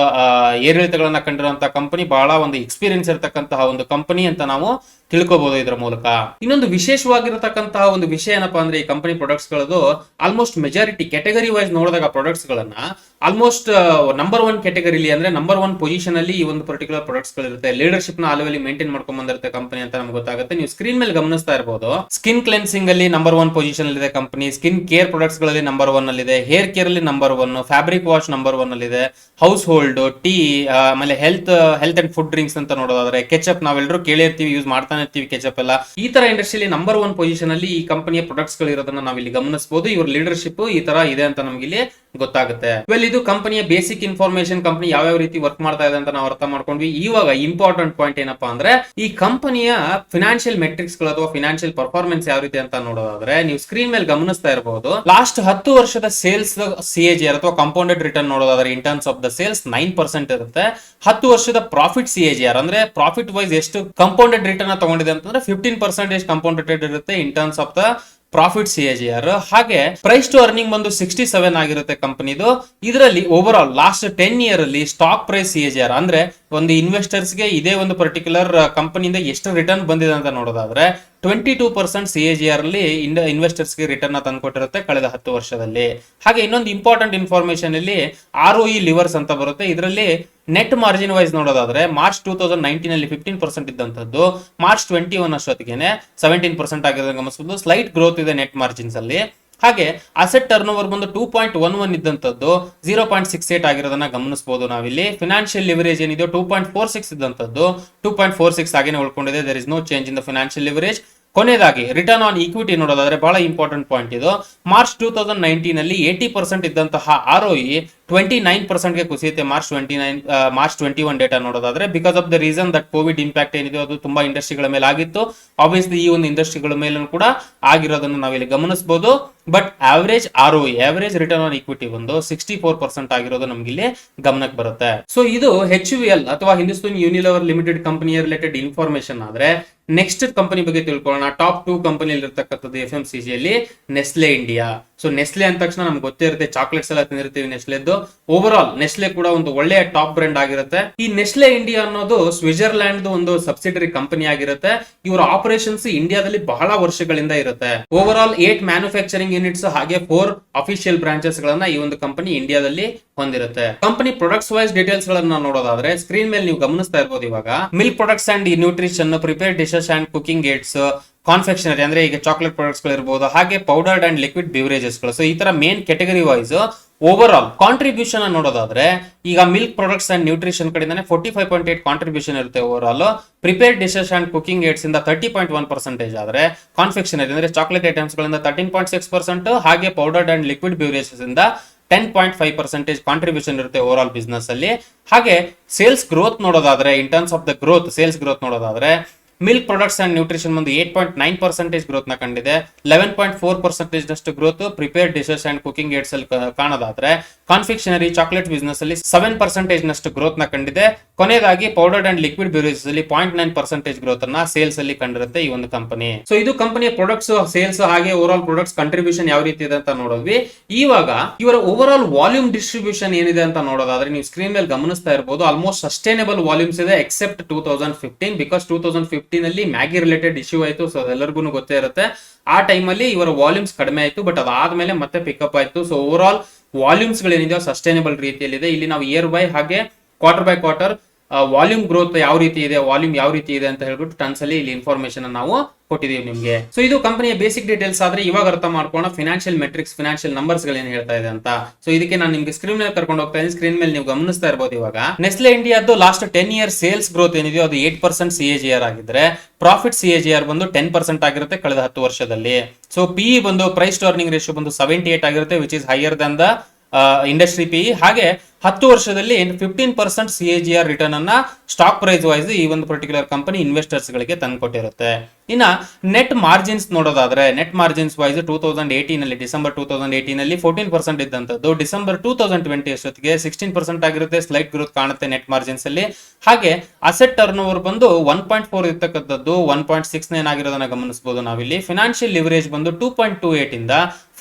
ಏರಿಳಿತಗಳನ್ನ ಕಂಡಿರುವಂತಹ ಕಂಪನಿ, ಬಹಳ ಒಂದು ಎಕ್ಸ್ಪೀರಿಯನ್ಸ್ ಇರತಕ್ಕಂತಹ ಒಂದು ಕಂಪನಿ ಅಂತ ನಾವು ತಿಳ್ಕೋಬಹುದು ಇದರ ಮೂಲಕ. ಇನ್ನೊಂದು ವಿಶೇಷವಾಗಿರತಕ್ಕಂತಹ ಒಂದು ವಿಷಯ ಏನಪ್ಪಾ ಅಂದ್ರೆ ಈ ಕಂಪನಿ ಪ್ರಾಡಕ್ಟ್ಸ್ ಗಳದು ಆಲ್ಮೋಸ್ಟ್ ಮೆಜಾರಿಟಿ ಕ್ಯಾಟಗರಿ ವೈಸ್ ನೋಡಿದಾಗ ಪ್ರಾಡಕ್ಟ್ಸ್ ಗಳನ್ನ ಆಲ್ಮೋಸ್ಟ್ ನಂಬರ್ 1 ಕ್ಯಾಟಗರಿಲಿ ಅಂದ್ರೆ ನಂಬರ್ 1 ಪೊಸಿಷನ್ ಅಲ್ಲಿ ಈ ಒಂದು ಪರ್ಟಿಕ್ಯುಲರ್ ಪ್ರಾಡಕ್ಟ್ಸ್ ಗಳಿರುತ್ತೆ. ಲೀಡರ್ಶಿಪ್ ನ ಆ ಲೆವೆಲ್ ಮೇಂಟೈನ್ ಮಾಡ್ಕೊಂಡ್ ಬಂದಿರುತ್ತೆ ಕಂಪನಿ ಅಂತ ನಮ್ಗೆ ಗೊತ್ತಾಗುತ್ತೆ. ನೀವು ಸ್ಕ್ರೀನ್ ಮೇಲೆ ಗಮನಿಸ್ತಾ ಇರಬಹುದು. ಸ್ಕಿನ್ ಕ್ಲೆನ್ಸಿಂಗ್ ಅಲ್ಲಿ ನಂಬರ್ 1 ಪೊಸಿಷನ್ ಅಲ್ಲಿ ಇದೆ ಕಂಪನಿ. ಸ್ಕಿನ್ ಕೇರ್ ಪ್ರಾಡಕ್ಟ್ಸ್ ಗಳಲ್ಲಿ ನಂಬರ್ 1 ಅಲ್ಲಿ ಇದೆ. ಹೇರ್ ಕೇರ್ ಅಲ್ಲಿ ನಂಬರ್ 1, ಫ್ಯಾಬ್ರಿಕ್ ವಾಶ್ ನಂಬರ್ 1 ಅಲ್ಲಿ ಇದೆ. ಹೌಸ್ ಹೋಲ್ಡ್, ಟೀ, ಆಮೇಲೆ ಹೆಲ್ತ್ ಅಂಡ್ ಫುಡ್ ಡ್ರಿಂಕ್ಸ್ ಅಂತ ನೋಡೋದಾದ್ರೆ ಕೆಚಪ್ ನಾವೆಲ್ಲರೂ ಕೇಳಿರ್ತೀವಿ, ಯೂಸ್ ಮಾಡ್ತಾನೆ ಇರ್ತೀವಿ ಕೆಚಪ್ ಎಲ್ಲ. ಈ ತರ ಇಂಡಸ್ಟ್ರಿಯಲ್ಲಿ ನಂಬರ್ 1 ಪೊಸಿಷನ್ ಅಲ್ಲಿ ಈ ಕಂಪನಿಯ ಪ್ರಾಡಕ್ಟ್ಸ್ ಗಳು ಇರೋದನ್ನ ನಾವು ಇಲ್ಲಿ ಗಮನಿಸಬಹುದು. ಇವ್ರ ಲೀಡರ್ಶಿಪ್ ಈ ತರ ಇದೆ ಅಂತ ನಮ್ಗೆ ಇಲ್ಲಿ ಗೊತ್ತಾಗುತ್ತೆ. ವೆಲ್, ಇದು ಕಂಪನಿಯ ಬೇಸಿಕ್ ಇನ್ಫಾರ್ಮೇಶನ್. ಕಂಪನಿ ಯಾವ ರೀತಿ ವರ್ಕ್ ಮಾಡ್ತಾ ಇದೆ ಅಂತ ನಾವು ಅರ್ಥ ಮಾಡ್ಕೊಂಡ್ವಿ. ಇವಾಗ ಇಂಪಾರ್ಟೆಂಟ್ ಪಾಯಿಂಟ್ ಏನಪ್ಪಾ ಅಂದ್ರೆ ಈ ಕಂಪನಿಯ ಫಿನಾನ್ಷಿಯಲ್ ಮೆಟ್ರಿಕ್ಸ್ ಗಳು ಅಥವಾ ಫಿನಾನ್ಷಿಯಲ್ ಪರ್ಫಾರ್ಮೆನ್ಸ್ ಯಾವ ರೀತಿ ಅಂತ ನೋಡೋದಾದ್ರೆ ನೀವು ಸ್ಕ್ರೀನ್ ಮೇಲೆ ಗಮನಿಸ್ತಾ ಇರಬಹುದು. ಲಾಸ್ಟ್ 10 ವರ್ಷದ ಸೇಲ್ಸ್ CAGR ಅಥವಾ ಕಾಂಪೌಂಡೆಡ್ ರಿಟರ್ನ್ ನೋಡೋದಾದ್ರೆ ಇನ್ ಟರ್ಮ್ಸ್ ಆಫ್ ದ ಸೇಲ್ಸ್ 9% ಇರುತ್ತೆ. 10 ವರ್ಷದ ಪ್ರಾಫಿಟ್ CAGR ಅಂದ್ರೆ ಪ್ರಾಫಿಟ್ ವೈಸ್ ಎಷ್ಟು ಕಾಂಪೌಂಡೆಡ್ ರಿಟರ್ನ್ ತಗೊಂಡಿದೆ ಅಂತಂದ್ರೆ 15% ಕಾಂಪೌಂಡೆಡ್ ಇರುತ್ತೆ ಇನ್ terms of the profit CAGR. ಹಾಗೆ ಪ್ರೈಸ್ ಟು ಅರ್ನಿಂಗ್ ಬಂದು 67 ಆಗಿರುತ್ತೆ ಕಂಪನಿದು. ಇದರಲ್ಲಿ ಓವರ್ ಆಲ್ ಲಾಸ್ಟ್ 10 ಇಯರ್ ಅಲ್ಲಿ ಸ್ಟಾಕ್ ಪ್ರೈಸ್ CAGR ಅಂದ್ರೆ ಒಂದು ಇನ್ವೆಸ್ಟರ್ಸ್ ಗೆ ಇದೇ ಒಂದು ಪರ್ಟಿಕ್ಯುಲರ್ ಕಂಪನಿಯಿಂದ ಎಷ್ಟು ರಿಟರ್ನ್ ಬಂದಿದೆ ಅಂತ ನೋಡೋದಾದ್ರೆ 22% CAGR ಅಲ್ಲಿ ಇನ್ವೆಸ್ಟರ್ಸ್ ಗೆ ರಿಟರ್ನ್ ತಂದ್ಕೊಟ್ಟಿರುತ್ತೆ ಕಳೆದ 10 ವರ್ಷದಲ್ಲಿ. ಹಾಗೆ ಇನ್ನೊಂದು ಇಂಪಾರ್ಟೆಂಟ್ ಇನ್ಫಾರ್ಮೇಶನ್ ಇಲ್ಲಿ ROE ಲಿವರ್ಸ್ ಅಂತ ಬರುತ್ತೆ. ಇದರಲ್ಲಿ ನೆಟ್ ಮಾರ್ಜಿನ್ ವೈಸ್ ನೋಡೋದಾದ್ರೆ ಮಾರ್ಚ್ 2019 ಅಲ್ಲಿ 15% ಇದ್ದಂತದ್ದು ಮಾರ್ಚ್ 21 ಅಷ್ಟೊತ್ತಿಗೆ 17% ಆಗಿರೋದನ್ನ ಗಮನಿಸಬಹುದು. ಸ್ಲೈಟ್ ಗ್ರೋತ್ ಇದೆ ನೆಟ್ ಮಾರ್ಜಿನ್ಸ್ ಅಲ್ಲಿ. ಹಾಗೆ ಅಸೆಟ್ ಟರ್ನ್ ಓವರ್ ಬಂದು 2.11 ಇದ್ದಂತದ್ದು 0.68 ಆಗಿರೋದನ್ನ ಗಮನಿಸಬಹುದು ನಾವಿಲ್ಲಿ. ಫಿನಾನ್ಷಿಯಲ್ ಲಿವರೇಜ್ ಏನಿದೆಯೋ 2.46 ಇದ್ದಂತದ್ದು 2.46 ಆಗೇನೆ ಉಳ್ಕೊಂಡಿದೆ. There is no change in the financial leverage. ಕೊನೆಯದಾಗಿ ರಿಟರ್ನ್ ಆನ್ ಈಕ್ವಿಟಿ ನೋಡೋದಾದ್ರೆ ಬಹಳ ಇಂಪಾರ್ಟೆಂಟ್ ಪಾಯಿಂಟ್ ಇದು. ಮಾರ್ಚ್ 2019 ಅಲ್ಲಿ 80% ಇದ್ದಂತಹ ROE 29% ಗೆ ಕುಸಿಯುತ್ತೆ ಮಾರ್ಚ್ 21 ಡೇಟಾ ನೋಡೋದಾದ್ರೆ, because of the reason that Covid impact ಏನಿದೆ ಅದು ತುಂಬಾ ಇಂಡಸ್ಟ್ರಿಗಳ ಮೇಲೆ ಆಗಿತ್ತು. ಆಬ್ವಿಯಸ್ಲಿ ಈ ಒಂದು ಇಂಡಸ್ಟ್ರಿಗಳ ಮೇಲೂ ಕೂಡ ಆಗಿರೋದನ್ನು ನಾವಿಲ್ಲಿ ಗಮನಿಸಬಹುದು. But average ROE, average return on equity ಒಂದು 64% ಆಗಿರೋದು ನಮ್ಗೆ ಇಲ್ಲಿ ಗಮನಕ್ಕೆ ಬರುತ್ತೆ. ಸೊ ಇದು HUL ಅಥವಾ ಹಿಂದೂಸ್ತಾನ್ ಯೂನಿಲಿವರ್ ಲಿಮಿಟೆಡ್ ಕಂಪನಿಯ ರಿಲೇಟೆಡ್ ಇನ್ಫಾರ್ಮೇಶನ್ ಆದ್ರೆ, ನೆಕ್ಸ್ಟ್ ಕಂಪನಿ ಬಗ್ಗೆ ತಿಳ್ಕೊಳ್ಳೋಣ. ಟಾಪ್ 2 ಕಂಪನಿಯಲ್ಲಿ ಇರತಕ್ಕಂಥದ್ದು FMCG ಅಲ್ಲಿ ನೆಸ್ಲೆ ಇಂಡಿಯಾ. ಸೊ ನೆಸ್ಲೆ ಅಂದ ತಕ್ಷಣ ನಮ್ಗೆ ಗೊತ್ತೇ ಇರುತ್ತೆ, ಚಾಕ್ಲೇಟ್ಸ್ ಎಲ್ಲ ತಿಂದಿರ್ತೀವಿ ನೆಸ್ಲೆದ್ದು. ಓವರ್ ಆಲ್ ನೆಸ್ಲೆ ಕೂಡ ಒಂದು ಒಳ್ಳೆಯ ಟಾಪ್ ಬ್ರ್ಯಾಂಡ್ ಆಗಿರುತ್ತೆ. ಈ ನೆಸ್ಲೆ ಇಂಡಿಯಾ ಅನ್ನೋದು ಸ್ವಿಟ್ಜರ್ಲ್ಯಾಂಡ್ ಒಂದು ಸಬ್ಸಿಡರಿ ಕಂಪನಿ ಆಗಿರುತ್ತೆ. ಇವರ ಆಪರೇಷನ್ಸ್ ಇಂಡಿಯಾದಲ್ಲಿ ಬಹಳ ವರ್ಷಗಳಿಂದ ಇರುತ್ತೆ. ಓವರ್ ಆಲ್ 8 ಮ್ಯಾನುಫ್ಯಾಕ್ಚರಿಂಗ್ ಯೂನಿಟ್ಸ್ ಹಾಗೆ 4 ಅಫಿಷಿಯಲ್ ಬ್ರಾಂಚಸ್ ಗಳನ್ನ ಈ ಒಂದು ಕಂಪನಿ ಇಂಡಿಯಾದಲ್ಲಿ ಹೊಂದಿರುತ್ತೆ. ಕಂಪನಿ ಪ್ರೊಡಕ್ಟ್ಸ್ ವೈಸ್ ಡೀಟೇಲ್ಸ್ ಗಳನ್ನ ನೋಡೋದಾದ್ರೆ, ಸ್ಕ್ರೀನ್ ಮೇಲೆ ನೀವು ಗಮನಿಸ್ತಾ ಇರ್ಬೋದು. ಇವಾಗ milk products and nutrition, prepared dishes and cooking aids, confectionery ಅಂದ್ರೆ ಈಗ ಚಾಕ್ಲೇಟ್ ಪ್ರಾಡಕ್ಟ್ಸ್ ಗಳು ಇರಬಹುದು, ಹಾಗೆ ಪೌಡರ್ಡ್ ಅಂಡ್ ಲಿಕ್ವಿಡ್ ಬಿವರೇಜಸ್ ಗಳು. ಸೊ ಈ ತರ main category wise overall contribution ನೋಡೋದಾದ್ರೆ, ಈಗ ಮಿಲ್ಕ್ ಪ್ರೊಡಕ್ಟ್ಸ್ ಅಂಡ್ ನ್ಯೂಟ್ರಿಷನ್ ಕಡೆಯಿಂದಾನೆ 45.8 ಕಾಂಟ್ರಿಬ್ಯೂಷನ್ ಇರುತ್ತೆ overall. Prepared dishes and cooking aids ಇಂದ 30.1% ಆದ್ರೆ, ಕಾನ್ಫೆಕ್ಷನರಿ ಅಂದ್ರೆ ಚಾಕ್ಲೇಟ್ ಐಟಮ್ಸ್ ಗಳಿಂದ 13.6%, ಹಾಗೆ ಪೌಡರ್ಡ್ ಅಂಡ್ ಲಿಕ್ವಿಡ್ ಬಿವರೇಜಸ್ ಇಂದ 10.5% ಕಾಂಟ್ರಿಬ್ಯೂಷನ್ ಇರುತ್ತೆ ಓವರ್ ಆಲ್ ಬಿಸ್ನೆಸ್ ಅಲ್ಲಿ. ಹಾಗೆ ಸೇಲ್ಸ್ ಗ್ರೋತ್ ನೋಡೋದಾದ್ರೆ, ಇನ್ terms of the growth, sales growth ನೋಡೋದಾದ್ರೆ, ಮಿಲ್ಕ್ ಪ್ರೊಡಕ್ಟ್ಸ್ ಅಂಡ್ ನ್ಯೂಟ್ರಿಷನ್ ಒಂದು 8.9% ಗ್ರೋತ್ ನ ಕಂಡಿದೆ. 11.4% ನಷ್ಟು growth prepared dishes and cooking AIDS ಅಲ್ಲಿ ಕಾಣೋದಾದ್ರೆ, ಕಾನ್ಫೆಕ್ಷನರಿ ಚಾಕ್ಲೇಟ್ ಬಿಸ್ನೆಸ್ ಅಲ್ಲಿ 7% ನಷ್ಟು ಗ್ರೋತ್ ನ ಕಂಡಿದೆ. ಕೊನೆಯದಾಗಿ ಪೌಡರ್ಡ್ ಅಂಡ್ ಲಿಕ್ವಿಡ್ ಬಿವರೇಜಸ್ ಅಲ್ಲಿ 0.9% ಗ್ರೋತ್ ಅನ್ನ ಸೇಲ್ಸ್ ಅಲ್ಲಿ ಕಂಡಿರುತ್ತೆ ಈ ಒಂದು ಕಂಪನಿ. ಸೊ ಇದು ಕಂಪನಿಯ ಪ್ರೊಡಕ್ಟ್ಸ್ ಸೇಲ್ಸ್ ಹಾಗೆ ಓವರ್ ಆಲ್ ಪ್ರೊಡಕ್ಟ್ಸ್ ಕಂಟ್ರಿಬ್ಯೂಷನ್ ಯಾವ ರೀತಿ ಇದೆ ಅಂತ ನೋಡಿದ್ವಿ. ಇವಾಗ ಇವರ ಓವರ್ ಆಲ್ ವಾಲ್ಯೂಮ್ ಡಿಸ್ಟ್ರಿಬ್ಯೂಷನ್ ಏನಿದೆ ಅಂತ ನೋಡೋದಾದ್ರೆ, ನೀವು ಸ್ಕ್ರೀನ್ ಮೇಲೆ ಗಮನಿಸ್ತಾ ಇರಬಹುದು, ಆಲ್ಮೋಸ್ಟ್ ಸಸ್ಟೈನಬಲ್ ವಾಲ್ಯೂಮ್ಸ್ ಇದೆ ಎಕ್ಸೆಪ್ಟ್ 2015, ಬಿಕಾಸ್ 2015 ಅಲ್ಲಿ ಮ್ಯಾಗಿ ರಿಲೇಟೆಡ್ ಇಶ್ಯೂ ಆಯ್ತು. ಸೊ ಅದೆಲ್ಲರಿಗೂ ಗೊತ್ತೇ ಇರುತ್ತೆ. ಆ ಟೈಮ್ ಅಲ್ಲಿ ಇವರ ವಾಲ್ಯೂಮ್ಸ್ ಕಡಿಮೆ ಆಯ್ತು, ಬಟ್ ಅದಾದ್ಮೇಲೆ ಮತ್ತೆ ಪಿಕಪ್ ಆಯ್ತು. ಸೊ ಓವರ್ ಆಲ್ ವಾಲ್ಯೂಮ್ಸ್ ಗಳೇನಿದೆಯೋ ಸಸ್ಟೈನಬಲ್ ರೀತಿಯಲ್ಲಿದೆ. ಇಲ್ಲಿ ನಾವು ಇಯರ್ ಬೈ ಹಾಗೆ quarter by quarter volume growth ಯಾವ ರೀತಿ ಇದೆ, ವಾಲ್ಯೂಮ್ ಯಾವ ರೀತಿ ಇದೆ ಅಂತ ಹೇಳ್ಬಿಟ್ಟು ಟನ್ಸ್ ಅಲ್ಲಿ ಇಲ್ಲಿ ಇನ್ಫಾರ್ಮೇಶನ್ ನಾವು ಕೊಟ್ಟಿದೀವಿ ನಿಮ್ಗೆ. ಸೊ ಇದು ಕಂಪನಿಯ ಬೇಸಿಕ್ ಡೀಟೇಲ್ಸ್ ಆದ್ರೆ, ಇವಾಗ ಅರ್ಥ ಮಾಡ್ಕೋಣ ಫಿನಾನ್ಷಿಯಲ್ ಮೆಟ್ರಿಕ್ಸ್, ಫಿನಾನ್ಷಿಯಲ್ ನಂಬರ್ಸ್ ಗಳೇನು ಹೇಳ್ತಾ ಇದೆ ಅಂತ. ಸೊ ಇದಕ್ಕೆ ನಾನು ನಿಮ್ಗೆ ಸ್ಕ್ರೀನ್ ಮೇಲೆ ಕರ್ಕೊಂಡು ಹೋಗ್ತಾ ಇದ್ದೀನಿ. ಸ್ಕ್ರೀನ್ ಮೇಲೆ ನೀವು ಗಮನಿಸ್ತಾ ಇರಬಹುದು. ಇವಾಗ ನೆಸ್ಲೆ ಇಂಡಿಯಾದ್ದು ಲಾಸ್ಟ್ 10 ಇಯರ್ ಸೇಲ್ಸ್ ಗ್ರೋತ್ ಏನಿದೆಯೋ ಅದು 8% CAGR ಆಗಿದ್ರೆ, ಪ್ರಾಫಿಟ್ CAGR ಬಂದು 10% ಆಗಿರುತ್ತೆ ಕಳೆದ 10 ವರ್ಷದಲ್ಲಿ. ಸೊ PE ಬಂದು ಪ್ರೈಸ್ ಟು ಅರ್ನಿಂಗ್ ರೇಷಿಯೋ ಬಂದು 78 ಆಗಿರುತ್ತೆ, which is higher Dhan the industry PE. ಹಾಗೆ 10 ವರ್ಷದಲ್ಲಿ 15% CAGR ರಿಟರ್ನ್ ಅನ್ನ ಸ್ಟಾಕ್ ಪ್ರೈಸ್ ವೈಸ್ ಈ ಒಂದು ಪರ್ಟಿಕ್ಯುಲರ್ ಕಂಪನಿ ಇನ್ವೆಸ್ಟರ್ಸ್ ಗಳಿಗೆ ತಂದುಕೊಟ್ಟಿರುತ್ತೆ. ಇನ್ನ ನೆಟ್ ಮಾರ್ಜಿನ್ಸ್ ನೋಡೋದಾದ್ರೆ, ನೆಟ್ ಮಾರ್ಜಿನ್ಸ್ ವೈಸ್ 2018 ಅಲ್ಲಿ ಡಿಸೆಂಬರ್ 2018 ಅಲ್ಲಿ 14% ಇದ್ದಂತದ್ದು ಡಿಸೆಂಬರ್ 2020 ಅಷ್ಟೊತ್ತಿಗೆ 16% ಆಗಿರುತ್ತೆ. ಸ್ಲೈಟ್ ಗ್ರೋತ್ ಕಾಣುತ್ತೆ ನೆಟ್ ಮಾರ್ಜಿನ್ಸ್ ಅಲ್ಲಿ. ಹಾಗೆ ಅಸೆಟ್ ಟರ್ನ್ ಓವರ್ ಬಂದು 1.4 ಇರ್ತಕ್ಕಂಥದ್ದು 1.69 ಆಗಿರೋದನ್ನ ಗಮನಿಸಬಹುದು ನಾವಿಲ್ಲಿ. ಫಿನಾನ್ಷಿಯಲ್ ಲಿವರೇಜ್ ಬಂದು 2.28 ಇಂದ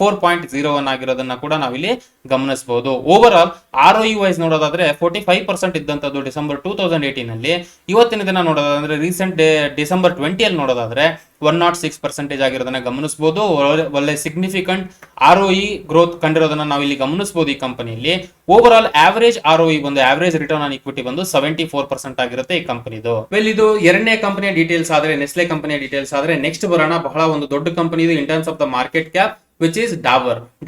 4.01 ಆಗಿರೋದನ್ನ ಕೂಡ ನಾವಿಲ್ಲಿ ಗಮನಿಸಬಹುದು. ಓವರ್ ಆಲ್ ROE ವೈಸ್ ನೋಡೋದಾದ್ರೆ 45% ಇದ್ದಂತದ್ದು ಡಿಸೆಂಬರ್ 2018 ಅಲ್ಲಿ, ಇವತ್ತಿನ ದಿನ ನೋಡೋದಾದ್ರೆ ರೀಸೆಂಟ್ ಡಿಸೆಂಬರ್ 20 ಅಲ್ಲಿ ನೋಡೋದಾದ್ರೆ 106% ಆಗಿರೋದನ್ನ ಗಮನಿಸಬಹುದು. ಒಳ್ಳೆ ಸಿಗ್ನಿಫಿಕೆಂಟ್ ROE ಗ್ರೋತ್ ಕಂಡಿರೋದನ್ನ ನಾವು ಇಲ್ಲಿ ಗಮನಿಸಬಹುದು ಈ ಕಂಪನಿಯಲ್ಲಿ. ಓವರ್ ಆಲ್ ಆವರೇಜ್ ROE ಒಂದು ಆವರೇಜ್ ರಿಟರ್ನ್ ಆನ್ ಇಕ್ವಿಟಿ ಬಂದು 74% ಆಗಿರುತ್ತೆ ಈ ಕಂಪನಿದು. ವೆಲ್ ಇದು ಎರಡನೇ ಕಂಪನಿಯ ಡೀಟೇಲ್ಸ್ ಆದ್ರೆ, ನೆಸ್ಲೆ ಕಂಪನಿಯ ಡೀಟೇಲ್ಸ್ ಆದ್ರೆ, ನೆಕ್ಸ್ಟ್ ಬರೋಣ ಬಹಳ ಒಂದು ದೊಡ್ಡ ಕಂಪನಿ ಇದು ಇನ್ terms of the market cap, which is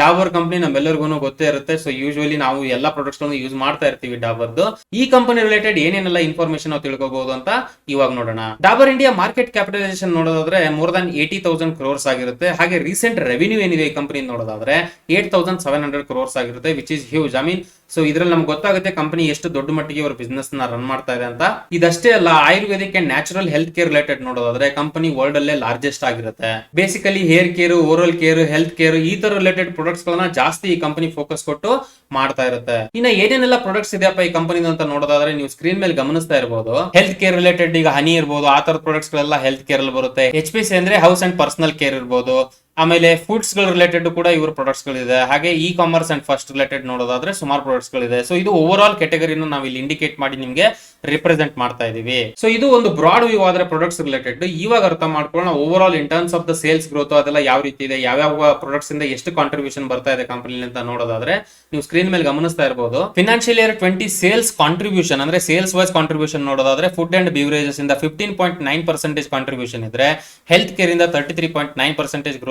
Dabur company. ನಮ್ಮೆಲ್ಲರಿಗೂ ಗೊತ್ತೇ ಇರುತ್ತೆ. ಸೊ ಯೂಶುವಲಿ ನಾವು ಎಲ್ಲಾ ಪ್ರಾಡಕ್ಟ್ಸ್ ಗಳನ್ನು ಯೂಸ್ ಮಾಡ್ತಾ ಇರ್ತೀವಿ ಡಾಬರ್ದು. ಈ ಕಂಪನಿ ರಿಲೇಟೆಡ್ ಏನೇನೆಲ್ಲ ಇನ್ಫಾರ್ಮೇಶನ್ ನಾವು ತಿಳ್ಕೋಬಹುದು ಅಂತ ಇವಾಗ ನೋಡೋಣ. ಡಾಬರ್ ಇಂಡಿಯಾ ಮಾರ್ಕೆಟ್ ಕ್ಯಾಪಿಟಲೈಸೇಷನ್ ನೋಡೋದಾದ್ರೆ ಮೋರ್ ದನ್ 80,000 crores ಆಗಿರುತ್ತೆ. ಹಾಗೆ ರೀಸೆಂಟ್ ರೆವಿನ್ಯೂ ಏನಿದೆ ಈ ಕಂಪನಿ ನೋಡೋದಾದ್ರೆ 8,700 crores ಆಗಿರುತ್ತೆ, which is huge. I mean so ಇದ್ರಲ್ಲಿ ನಮ್ಗೆ ಗೊತ್ತಾಗುತ್ತೆ ಕಂಪನಿ ಎಷ್ಟು ದೊಡ್ಡ ಮಟ್ಟಿಗೆ ಅವ್ರ ಬಿಸ್ನೆಸ್ ನ ರನ್ ಮಾಡ್ತಾ ಇದೆ ಅಂತ. ಇದಷ್ಟೇ ಅಲ್ಲ, Ayurvedic and natural health care related ನೋಡೋದಾದ್ರೆ ಕಂಪನಿ ವರ್ಲ್ಡ್ ಅಲ್ಲೇ ಲಾರ್ಜೆಸ್ಟ್ ಆಗಿರುತ್ತೆ. Basically hair care, oral care, health care ಈ ತರ ರಿಲೇಟೆಡ್ ಪ್ರಾಡಕ್ಟ್ಸ್ ಗಳನ್ನ ಜಾಸ್ತಿ ಈ ಕಂಪನಿ ಫೋಕಸ್ ಕೊಟ್ಟು ಮಾಡ್ತಾ ಇರುತ್ತೆ. ಇನ್ನ ಏನೇನೆಲ್ಲ ಪ್ರಾಡಕ್ಟ್ಸ್ ಇದೆಯಪ್ಪ ಈ ಕಂಪನಿ ಅಂತ ನೋಡೋದಾದ್ರೆ, ನೀವು ಸ್ಕ್ರೀನ್ ಮೇಲೆ ಗಮನಿಸ್ತಾ ಇರಬಹುದು. ಹೆಲ್ತ್ ಕೇರ್ ರಿಲೇಟೆಡ್ ಈಗ ಹನಿ ಇರಬಹುದು, ಆ ತರ ಪ್ರಾಡಕ್ಟ್ಸ್ ಗಳೆಲ್ಲ ಹೆಲ್ತ್ ಕೇರ್ ಅಲ್ಲಿ ಬರುತ್ತೆ. HPC ಅಂದ್ರೆ ಹೌಸ್ ಅಂಡ್ ಪರ್ಸನಲ್ ಕೇರ್ ಇರಬಹುದು. ಆಮೇಲೆ ಫುಡ್ಸ್ ಗಳ ರಿಲೇಟೆಡ್ ಕೂಡ ಇವ್ರ ಪ್ರಾಡಕ್ಟ್ಸ್ ಗಳಿದೆ. ಹಾಗೆ E commerce and first related ನೋಡೋದಾದ್ರೆ ಸುಮಾರು ಪ್ರಾಡಕ್ಟ್ಸ್ ಗಳಿದೆ. ಸೊ ಇದು ಓವರ್ ಆಲ್ ಕ್ಯಾಟಗರಿನ ನಾವು ಇಲ್ಲಿ ಇಂಡಿಕೇಟ್ ಮಾಡಿ ನಿಮ್ಗೆ ರಿಪ್ರೆಸೆಂಟ್ ಮಾಡ್ತಾ ಇದೀವಿ. ಸೊ ಇದು ಒಂದು ಬ್ರಾಡ್ ವ್ಯೂ ಆದ್ರೆ ಪ್ರಾಡಕ್ಟ್ಸ್ ರಿಲೇಟೆಡ್. ಇವಾಗ ಅರ್ಥ ಮಾಡ್ಕೊಳ್ಳೋಣ over all in terms of the sales growth ಅದೆಲ್ಲ ಯಾವ ರೀತಿ ಇದೆ, ಯಾವ ಪ್ರಾಡಕ್ಟ್ಸ್ ಇಂದ ಎಷ್ಟು ಕಾಂಟ್ರಿಬ್ಯೂಷನ್ ಬರ್ತಾ ಇದೆ ಕಂಪನಿ ಅಂತ ನೋಡೋದಾದ್ರೆ, ನೀವು ಸ್ಕ್ರೀನ್ ಮೇಲೆ ಗಮನಿಸ್ತಾ ಇರಬಹುದು. ಫಿನಾನ್ಷಿಯಲ್ ಇಯರ್ 20 ಸೇಲ್ಸ್ ಕಾಂಟ್ರಿಬ್ಯೂಷನ್ ಅಂದ್ರೆ ಸೇಲ್ಸ್ ವೈಸ್ ಕಾಂಟ್ರಿಬ್ಯೂಷನ್ ನೋಡೋದಾದ್ರೆ, ಫುಡ್ ಅಂಡ್ ಬಿವರೇಜಸ್ ಇಂದ 15.9% ಕಾಂಟ್ರಿಬ್ಯೂಷನ್ ಇದ್ರೆ, ಹೆಲ್ತ್ ಕೇರ್ ಇಂದ 33.9%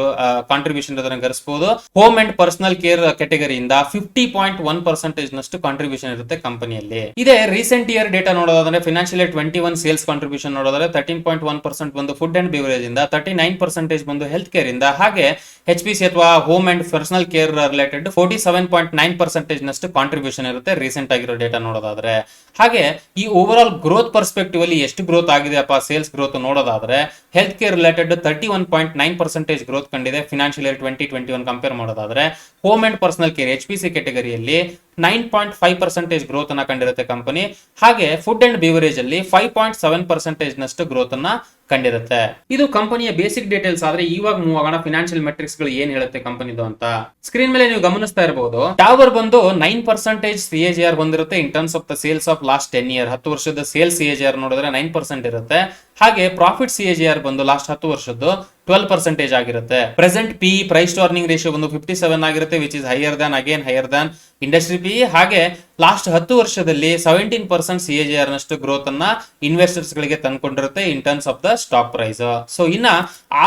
ಕಾಂಟ್ರಿಬ್ಯೂಷನ್ ಇರೋದನ್ನ ಗರಿಸಬಹುದು. ಹೋಮ್ ಅಂಡ್ ಪರ್ಸನಲ್ ಕೇರ್ ಕ್ಯಾಟಗರಿಯಿಂದ 50.1% ನಷ್ಟು ಕಾಂಟ್ರಿಬ್ಯೂಷನ್ ಇರುತ್ತೆ ಕಂಪನಿಯಲ್ಲಿ. ಇದೇ ರೀಸೆಂಟ್ ಇಯರ್ ಡೇಟಾ ನೋಡೋದಾದ್ರೆ ಫಿನಾನ್ಷಿಯಲ್ ಇಯರ್ 21 ಸೇಲ್ಸ್ ಕಾಂಟ್ರಿಬ್ಯೂಷನ್ ನೋಡೋದಾದ್ರೆ 13.1% ಬಂದು ಫುಡ್ ಅಂಡ್ ಬಿವರೇಜ್ ಇಂದ, 39% ಬಂದು ಹೆಲ್ತ್ ಕೇರ್ ಇಂದ, ಹಾಗೆ HPC ಅಥವಾ home and personal care related 47.9% ನಷ್ಟು ಕಾಂಟ್ರಿಬ್ಯೂಷನ್ ಇರುತ್ತೆ ರೀಸೆಂಟ್ ಆಗಿರೋ ಡೇಟಾ ನೋಡೋದಾದ್ರೆ. ಹಾಗೆ ಈ ಓವರ್ ಆಲ್ ಗ್ರೋತ್ ಪರ್ಸ್ಪೆಕ್ಟಿವ್ ಅಲ್ಲಿ ಎಷ್ಟು ಗ್ರೋತ್ ಆಗಿದೆಯಪ್ಪ ಸೇಲ್ಸ್ ಗ್ರೋತ್ ನೋಡೋದಾದ್ರೆ ಹೆಲ್ತ್ ಕೇರ್ ರಿಲೇಟೆಡ್ 31.9% ಗ್ರೋತ್ ಕಂಡಿದೆ ಫಿನಾನ್ಷಿಯಲ್ ಇಯರ್ 2021 ಕಂಪೇರ್ ಮಾಡೋದಾದ್ರೆ. Home and personal care HPC ಕ್ಯಾಟಗರಿಯಲ್ಲಿ 9.5% growth ಅನ್ನ ಕಂಡಿರುತ್ತೆ ಕಂಪನಿ. ಹಾಗೆ ಫುಡ್ ಅಂಡ್ ಬಿವರೇಜ್ ಅಲ್ಲಿ 5.7% ನಷ್ಟು ಗ್ರೋತ್ ಅನ್ನ ಕಂಡಿರುತ್ತೆ. ಇದು ಕಂಪನಿಯ ಬೇಸಿಕ್ ಡೀಟೇಲ್ಸ್. ಆದ್ರೆ ಇವಾಗ ಮೂವ್ ಆಗೋಣ ಫಿನಾನ್ಷಿಯಲ್ ಮೆಟ್ರಿಕ್ಸ್ ಗಳು ಏನ್ ಹೇಳುತ್ತೆ ಕಂಪನಿದು ಅಂತ. ಸ್ಕ್ರೀನ್ ಮೇಲೆ ನೀವು ಗಮನಿಸ್ತಾ ಇರಬಹುದು, ಟಾವರ್ ಬಂದು 9% CAGR ಬಂದಿರುತ್ತೆ ಇನ್ terms of the sales of last 10 year. 10 ವರ್ಷದ ಸೇಲ್ಸ್ CAGR ನೋಡಿದ್ರೆ 9% ಇರುತ್ತೆ. ಹಾಗೆ ಪ್ರಾಫಿಟ್ CAGR ಬಂದು ಲಾಸ್ಟ್ 10 ವರ್ಷದ್ದು 12% ಆಗಿರುತ್ತೆ. Present PE price to earning ratio ಬಂದು 57 ಆಗಿರುತ್ತೆ, which is higher than industry PE. ಹಾಗೆ ಲಾಸ್ಟ್ 10 ವರ್ಷದಲ್ಲಿ 17% CAGR ನಷ್ಟು ಗ್ರೋತ್ ಅನ್ನ ಇನ್ವೆಸ್ಟರ್ಸ್ ಗಳಿಗೆ ತಂದ್ಕೊಂಡಿರುತ್ತೆ in terms of the stock price. So ಇನ್ನ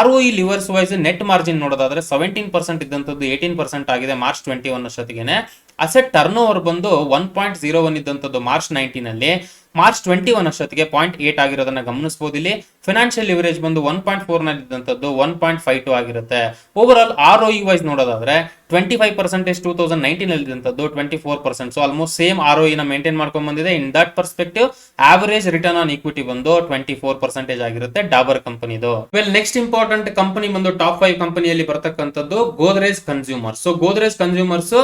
ROE levers wise net margin ನೋಡೋದಾದ್ರೆ 17% ಇದ್ದಂತದ್ದು 18% ಆಗಿದೆ ಮಾರ್ಚ್ 21 ಅಷ್ಟೊತ್ತಿಗೆ. ಅಸೆಟ್ ಟರ್ನ್ ಓವರ್ ಬಂದು 1.01 ಇದ್ದಂತದ್ದು ಮಾರ್ಚ್ 19 ಅಲ್ಲಿ ಮಾರ್ಚ್ 21 ಅಷ್ಟೊತ್ತಿಗೆ 0.8 ಆಗಿರೋದನ್ನ ಗಮನಿಸಬಹುದು. ಇಲ್ಲಿ ಫಿನಾನ್ಷಿಯಲ್ ಲಿವರೇಜ್ ಬಂದು 1.4 ಇದ್ದಂತದ್ದು 1.52 ಆಗಿರುತ್ತೆ. ಓವರ್ ಆಲ್ ROE ವೈಸ್ ನೋಡೋದಾದ್ರೆ 25% 2019 ಅಲ್ಲಿ ಇದ್ದಂತದ್ದು 24%. ಸೊ ಆಲ್ಮೋಸ್ಟ್ ಸೇಮ್ ROE ನ ಮೇಂಟೈನ್ ಮಾಡ್ಕೊಂಡ್ ಬಂದಿದೆ. In that perspective average return on equity ಬಂದು 24% ಆಗಿರುತ್ತೆ ಡಾಬರ್ ಕಂಪನಿದು. ವೆಲ್ ನೆಕ್ಸ್ಟ್ ಇಂಪಾರ್ಟೆಂಟ್ ಕಂಪನಿ ಬಂದು ಟಾಪ್ 5 ಕಂಪನಿಯಲ್ಲಿ ಬರ್ತಕ್ಕಂಥದ್ದು Godrej consumers. So Godrej consumers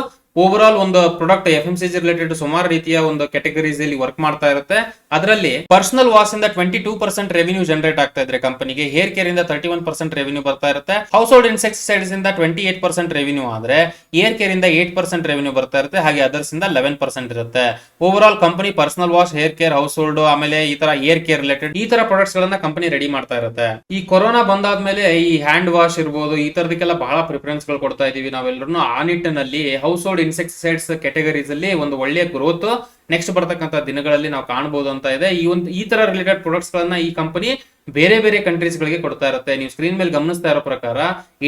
over all ಒಂದು ಪ್ರಾಡಕ್ಟ್ FMCG ರಿಲೇಟೆಡ್ ಸುಮಾರು ರೀತಿಯ ಒಂದು ಕ್ಯಾಟಗರೀಸ್ ಅಲ್ಲಿ ವರ್ಕ್ ಮಾಡ್ತಾ ಇರುತ್ತೆ. ಅದರಲ್ಲಿ ಪರ್ಸನಲ್ ವಾಶ್ ಇಂದ 22% ರೆವಿನ್ಯೂ ಜನರೇಟ್ ಆಗ್ತಾ ಇದ್ರೆ ಕಂಪನಿಗೆ, ಹೇರ್ ಕೇರ್ ಇಂದ 31% ರೆವಿನ್ಯೂ ಬರ್ತಾ ಇರುತ್ತೆ, ಹೌಸ್ ಹೋಲ್ಡ್ ಇನ್ಸೆಕ್ಟಿಸೈಡ್ಸ್ ಇಂದ 28% ರೆವಿನ್ಯೂ ಆದ್ರೆ ಏರ್ ಕೇರ್ ಇಂದ 8% ರೆವಿನ್ಯೂ ಬರ್ತಾ ಇರುತ್ತೆ, ಹಾಗೆ ಅದರ್ಸ್ ಇಂದ 11% ಇರುತ್ತೆ. Over all company personal wash, hair care, house hold, ಆಮೇಲೆ ಈ ತರ ಏರ್ ಕೇರ್ ರಿಲೇಟೆಡ್ ಈ ತರ ಪ್ರಾಡಕ್ಟ್ಸ್ ಗಳನ್ನ ಕಂಪನಿ ರೆಡಿ ಮಾಡ್ತಾ ಇರುತ್ತೆ. ಈ ಕೊರೋನಾ ಬಂದಾದ್ಮೇಲೆ ಈ ಹ್ಯಾಂಡ್ ವಾಶ್ ಇರ್ಬೋದು ಈ ತರದಕ್ಕೆಲ್ಲ ಬಹಳ ಪ್ರಿಫರೆನ್ಸ್ ಗಳು ಕೊಡ್ತಾ ಇದೀವಿ ನಾವೆಲ್ಲರೂ. ಆ ನಿಟ್ಟಿನಲ್ಲಿ ಹೌಸ್ ಹೋಲ್ಡ್ ಇನ್ಸೆಕ್ಟಿಸೈಡ್ಸ್ ಕ್ಯಾಟಗರೀಸ್ ಅಲ್ಲಿ ಒಂದು ಒಳ್ಳೆಯ ಗ್ರೋತ್ ನೆಕ್ಸ್ಟ್ ಬರ್ತಕ್ಕಂಥ ದಿನಗಳಲ್ಲಿ ನಾವು ಕಾಣಬಹುದು ಅಂತ ಇದೆ. ಈ ತರ ರಿಲೇಟೆಡ್ ಪ್ರಾಡಕ್ಟ್ಸ್ ಗಳನ್ನ ಈ ಕಂಪನಿ ಬೇರೆ ಬೇರೆ ಕಂಟ್ರೀಸ್ ಗಳಿಗೆ ಕೊಡ್ತಾ ಇರುತ್ತೆ. ನೀವು ಸ್ಕ್ರೀನ್ ಮೇಲೆ ಗಮನಿಸ್ತಾ ಇರೋ ಪ್ರಕಾರ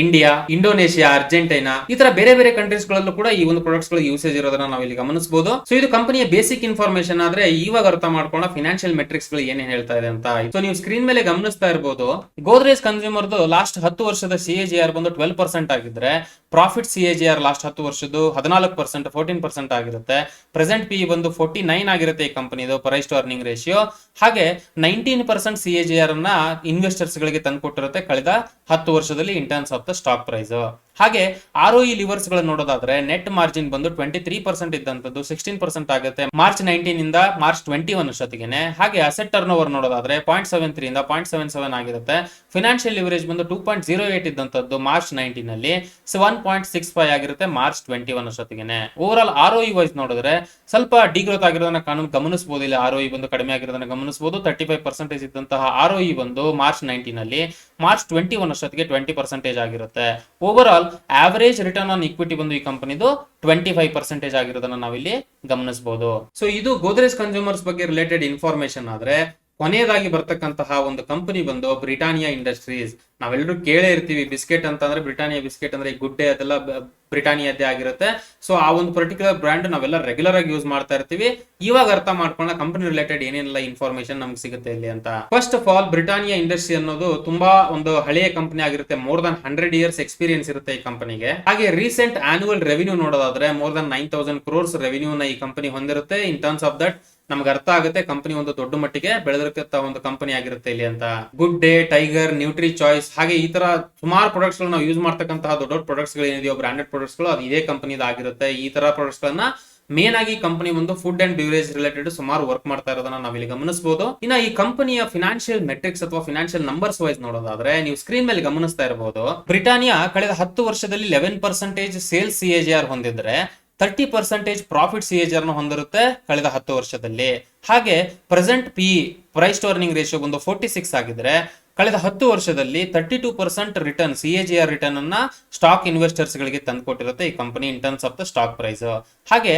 ಇಂಡಿಯಾ, ಇಂಡೋನೇಷಿಯಾ, ಅರ್ಜೆಂಟೈನಾ ಈ ತರ ಬೇರೆ ಬೇರೆ ಕಂಟ್ರೀಸ್ ಗಳಲ್ಲೂ ಕೂಡ ಈ ಒಂದು ಪ್ರಾಡಕ್ಟ್ಸ್ ಗಳ ಯೂಸೇಜ್ ಇರೋದನ್ನ ನಾವು ಇಲ್ಲಿ ಗಮನಿಸಬಹುದು. ಸೊ ಇದು ಕಂಪನಿಯ ಬೇಸಿಕ್ ಇನ್ಫಾರ್ಮೇಶನ್. ಆದ್ರೆ ಇವಾಗ ಅರ್ಥ ಮಾಡ್ಕೊಳ್ಳೋಣ ಫಿನಾನ್ಷಿಯಲ್ ಮೆಟ್ರಿಕ್ಸ್ ಗಳು ಏನೇನ್ ಹೇಳ್ತಾ ಇದೆ ಅಂತ. ಸೊ ನೀವು ಸ್ಕ್ರೀನ್ ಮೇಲೆ ಗಮನಿಸ್ತಾ ಇರಬಹುದು, ಗೋದ್ರೇಜ್ ಕನ್ಸ್ಯೂಮರ್ದು ಲಾಸ್ಟ್ 10 ವರ್ಷದ CAGR ಬಂದು 12% ಆಗಿದ್ರೆ ಪ್ರಾಫಿಟ್ CAGR ಲಾಸ್ಟ್ 10 ವರ್ಷದ್ದು 14% 14% ಆಗಿರುತ್ತೆ. ಪ್ರೆಸೆಂಟ್ PE ಬಂದು 49 ಆಗಿರುತ್ತೆ ಈ ಕಂಪನಿದು ಪ್ರೈಸ್ ಟು ಅರ್ನಿಂಗ್ ರೇಷಿಯೋ. ಹಾಗೆ 19% CAGR ಅನ್ನ ಇನ್ವೆಸ್ಟರ್ಸ್ ಗಳಿಗೆ ತಂದುಕೊಟ್ಟಿರುತ್ತೆ ಕಳೆದ 10 ವರ್ಷದಲ್ಲಿ in terms of the stock price. ಹಾಗೆ ROE ಲಿವರ್ಸ್ ಗಳನ್ನ ನೋಡೋದಾದ್ರೆ ನೆಟ್ ಮಾರ್ಜಿನ್ ಬಂದು 23% ಇದ್ದಂತದ್ದು 16% ಆಗುತ್ತೆ ಮಾರ್ಚ್ 19 ಇಂದ ಮಾರ್ಚ್ 21 ಅಷ್ಟೊತ್ತಿಗೆ. ಹಾಗೆ ಅಸೆಟ್ ಟರ್ನ್ ಓವರ್ ನೋಡೋದಾದ್ರೆ 0.73 ಇಂದ 0.77 ಆಗಿರುತ್ತೆ. ಫಿನಾನ್ಷಿಯಲ್ ಲಿವರೇಜ್ ಬಂದು 2.08 ಇದ್ದಂತದ್ದು ಮಾರ್ಚ್ 19 ಅಲ್ಲಿ 1.65 ಆಗಿರುತ್ತೆ ಮಾರ್ಚ್ 21 ಅಷ್ಟೊತ್ತಿಗೆ. ಓವರ್ ಆಲ್ ROE ವೈಸ್ ನೋಡಿದ್ರೆ ಸ್ವಲ್ಪ ಡಿಗ್ರೋತ್ ಆಗಿರೋದನ್ನ ಗಮನಿಸಬಹುದು. ಇಲ್ಲಿ ROE ಬಂದು ಕಡಿಮೆ ಆಗಿರೋದನ್ನ ಗಮನಿಸಬಹುದು. 35% ಇದ್ದಂತಹ ROE ಬಂದು ಮಾರ್ಚ್ 19 ಅಲ್ಲಿ ಮಾರ್ಚ್ 21 ಅಷ್ಟೊತ್ತಿಗೆ 20% ಆಗಿರುತ್ತೆ. Over all average return on equity ಬಂದು ಈ ಕಂಪನಿದು 25% ಆಗಿರೋದನ್ನ ನಾವಿಲ್ಲಿ ಗಮನಿಸಬಹುದು. ಸೊ ಇದು ಗೋದ್ರೇಜ್ ಕನ್ಸ್ಯೂಮರ್ಸ್ ಬಗ್ಗೆ ರಿಲೇಟೆಡ್ ಇನ್ಫಾರ್ಮೇಶನ್. ಆದ್ರೆ ಕೊನೆಯದಾಗಿ ಬರ್ತಕ್ಕಂತಹ ಒಂದು ಕಂಪನಿ ಬಂದು ಬ್ರಿಟಾನಿಯಾ ಇಂಡಸ್ಟ್ರೀಸ್. ನಾವೆಲ್ಲರೂ ಕೇಳೇ ಇರ್ತೀವಿ ಬಿಸ್ಕೆಟ್ ಅಂತ ಅಂದ್ರೆ ಬ್ರಿಟಾನಿಯಾ ಬಿಸ್ಕೆಟ್ ಅಂದ್ರೆ ಗುಡ್ ಡೇ ಅದೆಲ್ಲ ಬ್ರಿಟಾನಿಯಾದ್ದೇ ಆಗಿರುತ್ತೆ. ಸೊ ಆ ಒಂದು ಪರ್ಟಿಕ್ಯುಲರ್ ಬ್ರ್ಯಾಂಡ್ ನಾವೆಲ್ಲ ರೆಗ್ಯುಲರ್ ಆಗಿ ಯೂಸ್ ಮಾಡ್ತಾ ಇರ್ತೀವಿ. ಇವಾಗ ಅರ್ಥ ಮಾಡ್ಕೊಂಡ ಕಂಪನಿ ರಿಲೇಟೆಡ್ ಏನೇನೆಲ್ಲ ಇನ್ಫಾರ್ಮೇಶನ್ ನಮ್ಗೆ ಸಿಗುತ್ತೆ ಇಲ್ಲಿ ಅಂತ. First of all Britannia industry ಅನ್ನೋದು ತುಂಬಾ ಒಂದು ಹಳೆಯ ಕಂಪನಿ ಆಗಿರುತ್ತೆ. ಮೋರ್ ದನ್ 100 ಇಯರ್ಸ್ ಎಕ್ಸ್ಪೀರಿಯನ್ಸ್ ಇರುತ್ತೆ ಈ ಕಂಪನಿಗೆ. ಹಾಗೆ ರೀಸೆಂಟ್ ಆನ್ಯುವಲ್ ರೆವಿನ್ಯೂ ನೋಡೋದಾದ್ರೆ ಮೋರ್ ದನ್ 9,000 crores ರೆವಿನ್ಯೂ ನ ಈ ಕಂಪನಿ ಹೊಂದಿರುತ್ತೆ. ಇನ್ ಟರ್ಮ್ಸ್ ಆಫ್ ದಟ್ ನಮ್ಗೆ ಅರ್ಥ ಆಗುತ್ತೆ ಕಂಪನಿ ಒಂದು ದೊಡ್ಡ ಮಟ್ಟಿಗೆ ಬೆಳೆದಿರತಕ್ಕ ಒಂದು ಕಂಪನಿ ಆಗಿರುತ್ತೆ ಇಲ್ಲಿ ಅಂತ. Good day, tiger, nutri choice ಹಾಗೆ ಈ ತರ ಸುಮಾರು ಪ್ರಾಡಕ್ಟ್ಸ್ ಗಳು ನಾವು ಯೂಸ್ ಮಾಡ್ತಕ್ಕಂತಹ ದೊಡ್ಡ ದೊಡ್ಡ ಪ್ರಾಡಕ್ಟ್ಸ್ ಗಳು ಏನಿದೆಯೋ ಬ್ರಾಂಡೆಡ್ ಪ್ರಾಡಕ್ಟ್ಸ್ ಗಳು ಅದು ಇದೇ ಕಂಪನಿದ ಆಗಿರುತ್ತೆ. ಈ ತರ ಪ್ರಾಡಕ್ಟ್ಸ್ ಗಳನ್ನ ಮೇನ್ ಆಗಿ ಕಂಪನಿ ಒಂದು ಫುಡ್ ಅಂಡ್ ಬಿವರೇಜ್ ರಿಲೇಟೆಡ್ ಸುಮಾರು ವರ್ಕ್ ಮಾಡ್ತಾ ಇರೋದನ್ನ ನಾವಿಲ್ಲಿ ಗಮನಿಸಬಹುದು. ಇನ್ನ ಈ ಕಂಪನಿಯ ಫಿನಾನ್ಷಿಯಲ್ ಮೆಟ್ರಿಕ್ಸ್ ಅಥವಾ ಫಿನಾನ್ಷಿಯಲ್ ನಂಬರ್ಸ್ ವೈಸ್ ನೋಡೋದಾದ್ರೆ ನೀವು ಸ್ಕ್ರೀನ್ ಮೇಲೆ ಗಮನಿಸ್ತಾ ಇರಬಹುದು, ಬ್ರಿಟಾನಿಯಾ ಕಳೆದ 10 ವರ್ಷದಲ್ಲಿ 11% ಸೇಲ್ಸ್ CAGR ಹೊಂದಿದ್ರೆ 30% ಪ್ರಾಫಿಟ್ CAGR ನ ಹೊಂದಿರುತ್ತೆ ಕಳೆದ 10 ವರ್ಷದಲ್ಲಿ. ಹಾಗೆ present PE price to earning ratio ಬಂದು 46 ಆಗಿದ್ರೆ ಕಳೆದ 10 ವರ್ಷದಲ್ಲಿ 32% ರಿಟರ್ನ್ CAGR ರಿಟರ್ನ್ ಅನ್ನ ಸ್ಟಾಕ್ ಇನ್ವೆಸ್ಟರ್ಸ್ ಗಳಿಗೆ ತಂದುಕೊಟ್ಟಿರುತ್ತೆ ಈ company in terms of the stock price. ಹಾಗೆ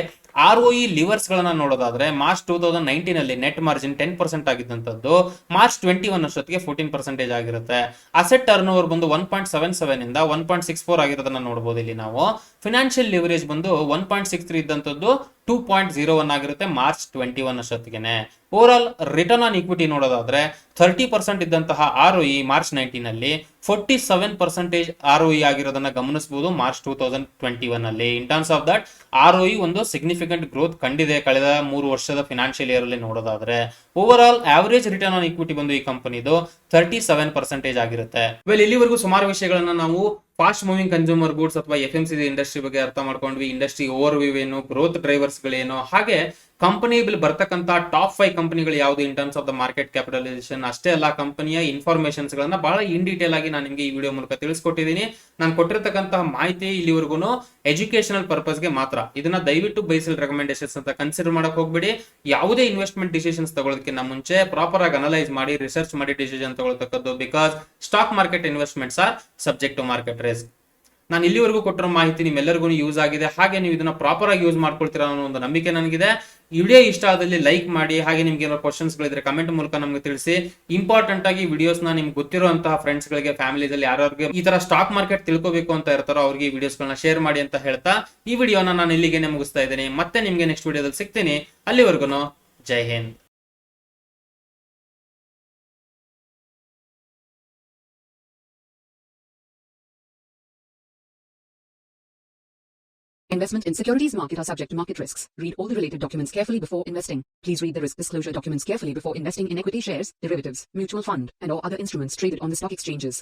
ROE ಲಿವರ್ಸ್ ಗಳನ್ನ ನೋಡೋದಾದ್ರೆ ಮಾರ್ಚ್ 2019 ಅಲ್ಲಿ ನೆಟ್ ಮಾರ್ಜಿನ್ 10% ಆಗಿದ್ದಂತದ್ದು ಮಾರ್ಚ್ 21 ಅಷ್ಟೊತ್ತಿಗೆ 14% ಆಗಿರುತ್ತೆ. ಅಸೆಟ್ ಟರ್ನ್ ಓವರ್ ಬಂದು 1.77 ಇಂದ 1.64 ಆಗಿರೋದನ್ನ ನೋಡಬಹುದು. ಇಲ್ಲಿ ನಾವು ಫಿನಾನ್ಷಿಯಲ್ ಲಿವರೇಜ್ ಬಂದು 1.63 ಇದ್ದಂತದ್ದು 2.01 ಆಗಿರುತ್ತೆ ಮಾರ್ಚ್ 21 ಅಷ್ಟೊತ್ತಿಗೆ. Over all return on equity ನೋಡೋದಾದ್ರೆ 30% ಇದ್ದಂತಹ ROE ಮಾರ್ಚ್ 19 ಅಲ್ಲಿ 47% ROE ಆಗಿರೋದನ್ನ ಗಮನಿಸಬಹುದು ಮಾರ್ಚ್ 2021 ಅಲ್ಲಿ. ಇನ್ ಟರ್ಮ್ಸ್ ಆಫ್ ದಟ್ ROE ಒಂದು ಸಿಗ್ನಿಫಿಕೆಂಟ್ ಗ್ರೋತ್ ಕಂಡಿದೆ ಕಳೆದ 3 ವರ್ಷದ ಫಿನಾನ್ಷಿಯಲ್ ಇಯರ್ ಅಲ್ಲಿ ನೋಡೋದಾದ್ರೆ. Over all average return on equity ಬಂದು ಈ ಕಂಪನಿದು 37% ಆಗಿರುತ್ತೆ. ಇಲ್ಲಿವರೆಗೂ ಸುಮಾರು ವಿಷಯಗಳನ್ನ ನಾವು ಫಾಸ್ಟ್ ಮೂವಿಂಗ್ ಕನ್ಸ್ಯೂಮರ್ ಗೂಡ್ಸ್ ಅಥವಾ FMCG ಇಂಡಸ್ಟ್ರಿ ಬಗ್ಗೆ ಅರ್ಥ ಮಾಡ್ಕೊಂಡ್ವಿ. ಇಂಡಸ್ಟ್ರಿ ಓವರ್ ವ್ಯೂ ಏನು, ಗ್ರೋತ್ ಡ್ರೈವರ್ಸ್ ಗಳೇನು, ಹಾಗೆ ಕಂಪನಿ ಬರ್ತಕ್ಕಂತ ಟಾಪ್ 5 ಕಂಪನಿಗಳು ಯಾವುದು ಇನ್ terms of the market capitalisation, ಅಷ್ಟೇ ಅಲ್ಲ ಕಂಪನಿಯ ಇನ್ಫಾರ್ಮೇಶನ್ಸ್ ಗಳನ್ನ ಬಹಳ ಇನ್ ಡೀಟೇಲ್ ಆಗಿ ನಾನು ನಿಮಗೆ ಈ ವಿಡಿಯೋ ಮೂಲಕ ತಿಳಿಸ್ಕೊಟ್ಟಿದ್ದೀನಿ. ನಾನು ಕೊಟ್ಟಿರ್ತಕ್ಕಂತಹ ಮಾಹಿತಿ ಇಲ್ಲಿವರೆಗೂ ಎಜುಕೇಶನಲ್ ಪರ್ಪಸ್ ಗೆ ಮಾತ್ರ. ಇದನ್ನ ದಯವಿಟ್ಟು ಬೈಸಲ್ ರೆಕಮೆಂಡೇಶನ್ಸ್ ಅಂತ ಕನ್ಸಿಡರ್ ಮಾಡಕ್ ಹೋಗ್ಬೇಡಿ. ಯಾವುದೇ ಇನ್ವೆಸ್ಟ್ಮೆಂಟ್ ಡಿಸಿಷನ್ಸ್ ತಗೊಳ್ಳೋದಕ್ಕಿಂತ ಮುಂಚೆ ಪ್ರಾಪರ್ ಆಗಿ ಅನಲೈಸ್ ಮಾಡಿ ರಿಸರ್ಚ್ ಮಾಡಿ ಡಿಸಿಷನ್ ತಗೊಳ್ತಕ್ಕದ್ದು. Because stock market investments are subject to market risk. ನಾನು ಇಲ್ಲಿವರೆಗೂ ಕೊಟ್ಟಿರೋ ಮಾಹಿತಿ ನಿಮ್ಮೆಲ್ಲರಿಗೂ ಯೂಸ್ ಆಗಿದೆ, ಹಾಗೆ ನೀವು ಇದನ್ನ ಪ್ರಾಪರ್ ಆಗಿ ಯೂಸ್ ಮಾಡ್ಕೊಳ್ತೀರಾ ಅನ್ನೋ ಒಂದು ನಂಬಿಕೆ ನನಗಿದೆ. ಈ ವಿಡಿಯೋ ಇಷ್ಟ ಆದಲ್ಲಿ ಲೈಕ್ ಮಾಡಿ, ಹಾಗೆ ನಿಮ್ಗೆ ಏನೋ ಕ್ವಶನ್ಸ್ ಗಳಿದ್ರೆ ಕಮೆಂಟ್ ಮೂಲಕ ನಮಗೆ ತಿಳಿಸಿ. ಇಂಪಾರ್ಟೆಂಟ್ ಆಗಿ ವಿಡಿಯೋಸ್ ನ ನಿಮ್ಗೆ ಗೊತ್ತಿರುವಂತಹ ಫ್ರೆಂಡ್ಸ್ ಗಳಿಗೆ, ಫ್ಯಾಮಿಲೀಸ್ ಅಲ್ಲಿ ಯಾರ್ಯಾರಿಗೆ ಈ ತರ ಸ್ಟಾಕ್ ಮಾರ್ಕೆಟ್ ತಿಳ್ಕೋಬೇಕು ಅಂತ ಇರ್ತಾರೋ ಅವ್ರಿಗೆ ಈ ವಿಡಿಯೋಸ್ ಗಳನ್ನ ಶೇರ್ ಮಾಡಿ ಅಂತ ಹೇಳ್ತಾ ಈ ವಿಡಿಯೋನ ನಾನು ಇಲ್ಲಿಗೆ ಮುಗಿಸ್ತಾ ಇದ್ದೀನಿ. ಮತ್ತೆ ನಿಮ್ಗೆ ನೆಕ್ಸ್ಟ್ ವಿಡಿಯೋದಲ್ಲಿ ಸಿಗ್ತೀನಿ. ಅಲ್ಲಿವರೆಗೂ ಜೈ Hind. Investment in securities market are subject to market risks. Read all the related documents carefully before investing. Please read the risk disclosure documents carefully before investing in equity shares, derivatives, mutual fund, and or other instruments traded on the stock exchanges.